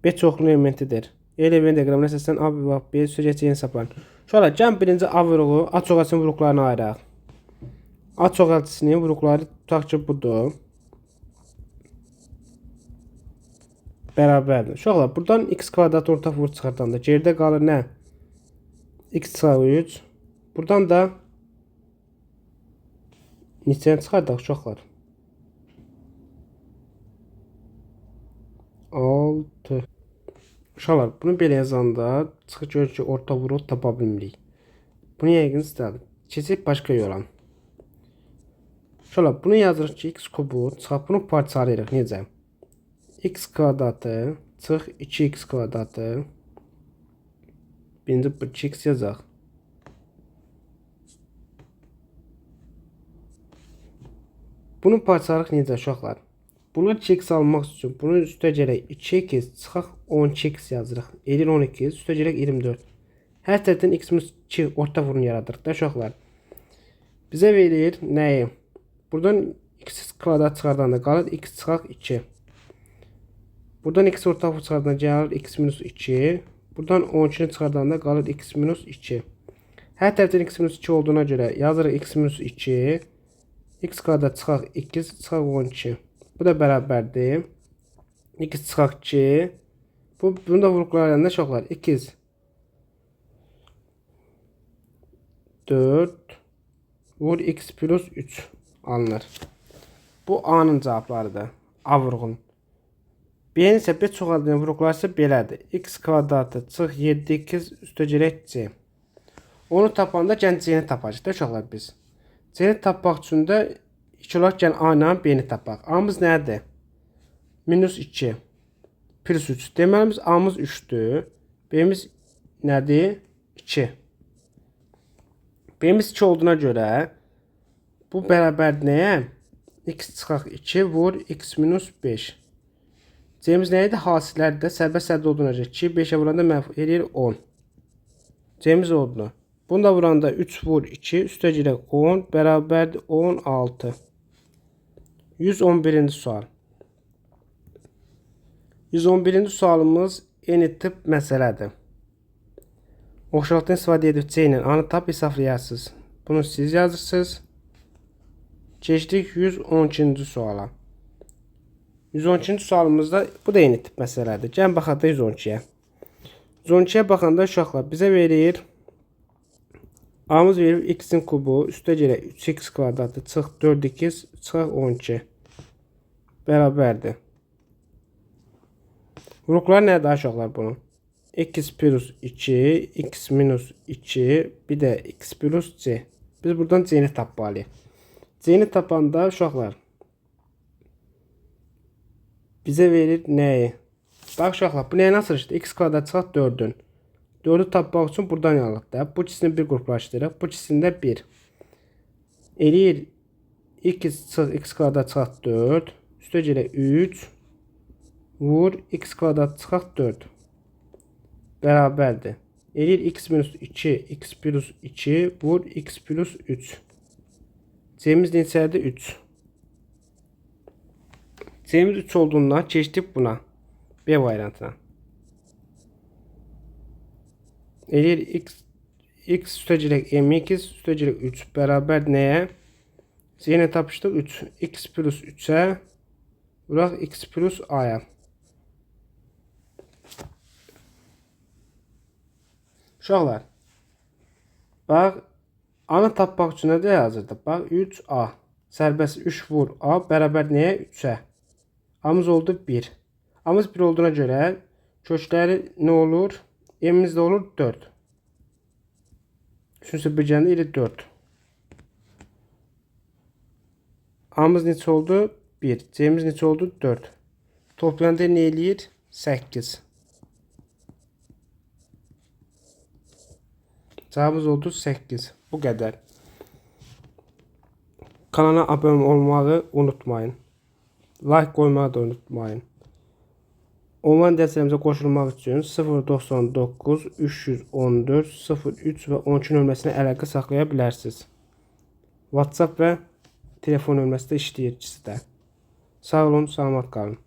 B çoxlu elementidir. Element diaqramına əsasən A və B sürəci yeni hesablanır. Şöyle cəm birinci A vuruğu A çoxalsın vuruqlarını ayıraq. A çoxaltısının vuruqları tutaq ki budur. Bərabərdir. Uşaqlar buradan x kvadrat ortaq vuruq çıxardanda geridə qalır nə? X çıxar 3. Buradan da neçəni çıxardaq uşaqlar? 6. Uşaqlar bunu belə yazanda çıxır görür ki orta vuruq tapa bilmirik. Bunu yəqin istədim. Keçib başqa yola. Uşaqlar bunu yazırıq ki x kubu çıxıb bunu parçalayırıq. Necə? X kvadratı çıx 2x kvadratı birinci 2x yazaq. Bunu parçalarıq necə uşaqlar? Bunu 2x almaq üçün bunu üstə gələk 2x çıxaq 12x yazırıq. Elir 12 üstə gələk 24. Hər tərəfdən x-2 orta vurun yaradırıq da uşaqlar. Bizə verir nəyi? Buradan x kvadrat çıxardanda qalır x çıxaq 2. Buradan x orta vurun çıxardanda gəlir x-2. Buradan 12-ni çıxardanda qalır x-2. Hər tərəfdən x-2 olduğuna görə yazırıq x-2. X kvadrat çıxaq 2 çıxaq 12. Bu da bərabərdir. X çıxaq 2. Bunu da vuruqlar əlində uşaqlar. 2 4 vur x plus 3 alınır. Bu A'nın cavablarıdır. A vuruğun. B-nin isə B çoxaldığın vuruqlar isə belədir. X kvadratı çıx 7x üstə gələk C. Onu tapanda gənc C-ni tapacaq da uşaqlar biz. C-ni tapmaq üçün də ilk olaraq gəl A ilə B-ni tapaq. A-mız nədir? Minus 2. Plus 3. Deməli biz A-mız 3'dür. B-miz nədir? 2. B-miz 2 olduğuna görə bu bərabər nəyə? X çıxaq 2 vur x minus 5. C-miz nə idi? Hasillərdə sərbəst sərdə olduğuna görə 2 5'ə vuranda mənfi eləyir 10. C-miz oldu. Bunu da vuranda 3 vur 2 üstə gələk 10 bərabərdir 16. 111-ci sual. 111-ci sualımız eyni tip məsələdir. Oxşarlıqdan istifadə edib C ilə A-nı tap hesablayasınız. Bunu siz yazırsınız. Keçdik 112-ci suala. 112-ci sualımızda bu da eyni tip məsələdir. Gəlin baxaq da 112-yə. 112-yə baxanda uşaqlar bizə verir. A-mız verir x-in kubu üstə gələk 3x kvadratı çıx 4x çıxaq 12. Bərabərdir. Vuruqlar nədir uşaqlar bunun? X plus 2, x minus 2, bir də x plus c. Biz buradan c-ni tapmalıyıq. C-ni tapanda uşaqlar bizə verir nəyi? Bax uşaqlar bu nəyə nasıl işte? X kvadrat çıxaq 4'ün. 4'ü tapmaq üçün buradan yalıq da. Bu ikisini bir qruplaşdırırıq. Bu ikisini də 1. Eləyir 2 çıx x kvadrat çıxaq 4. Üstə gələk 3. Vur x kvadrat çıxaq 4. Bərabərdir. Eləyir x minus 2, x plus 2. Vur x plus 3. C-miz neçədir? 3. C-miz 3 olduğundan keçdik buna. B variantına. Eləyir x üstə gələk m2 üstə gələk 3 bərabər nəyə? C-nə tapışdıq 3. X plus 3'ə vuraq x plus a-ya. Uşaqlar bax A-nı tapmaq üçün nə yazırdı? Bax 3A. Sərbəst 3 vur A bərabər nəyə? 3-ə. A-mız oldu 1. A-mız 1 olduğuna görə kökləri nə olur? M-imiz də olur 4. 3-ün birgəndə iri 4. A-mız neçə oldu? 1. C-miz neçə oldu? 4. Toplayanda nə eləyir? 8. Cavabımız oldu 8. Bu qədər. Kanala abunə olmağı unutmayın. Like qoymağı da unutmayın. Onlayn dərslərimizə qoşulmaq üçün 099 314 03 və 12 nömrəsinə əlaqə saxlaya bilərsiniz. WhatsApp və telefon nömrəsi də işləyir ikisi də. Sağ olun, salamat qalın.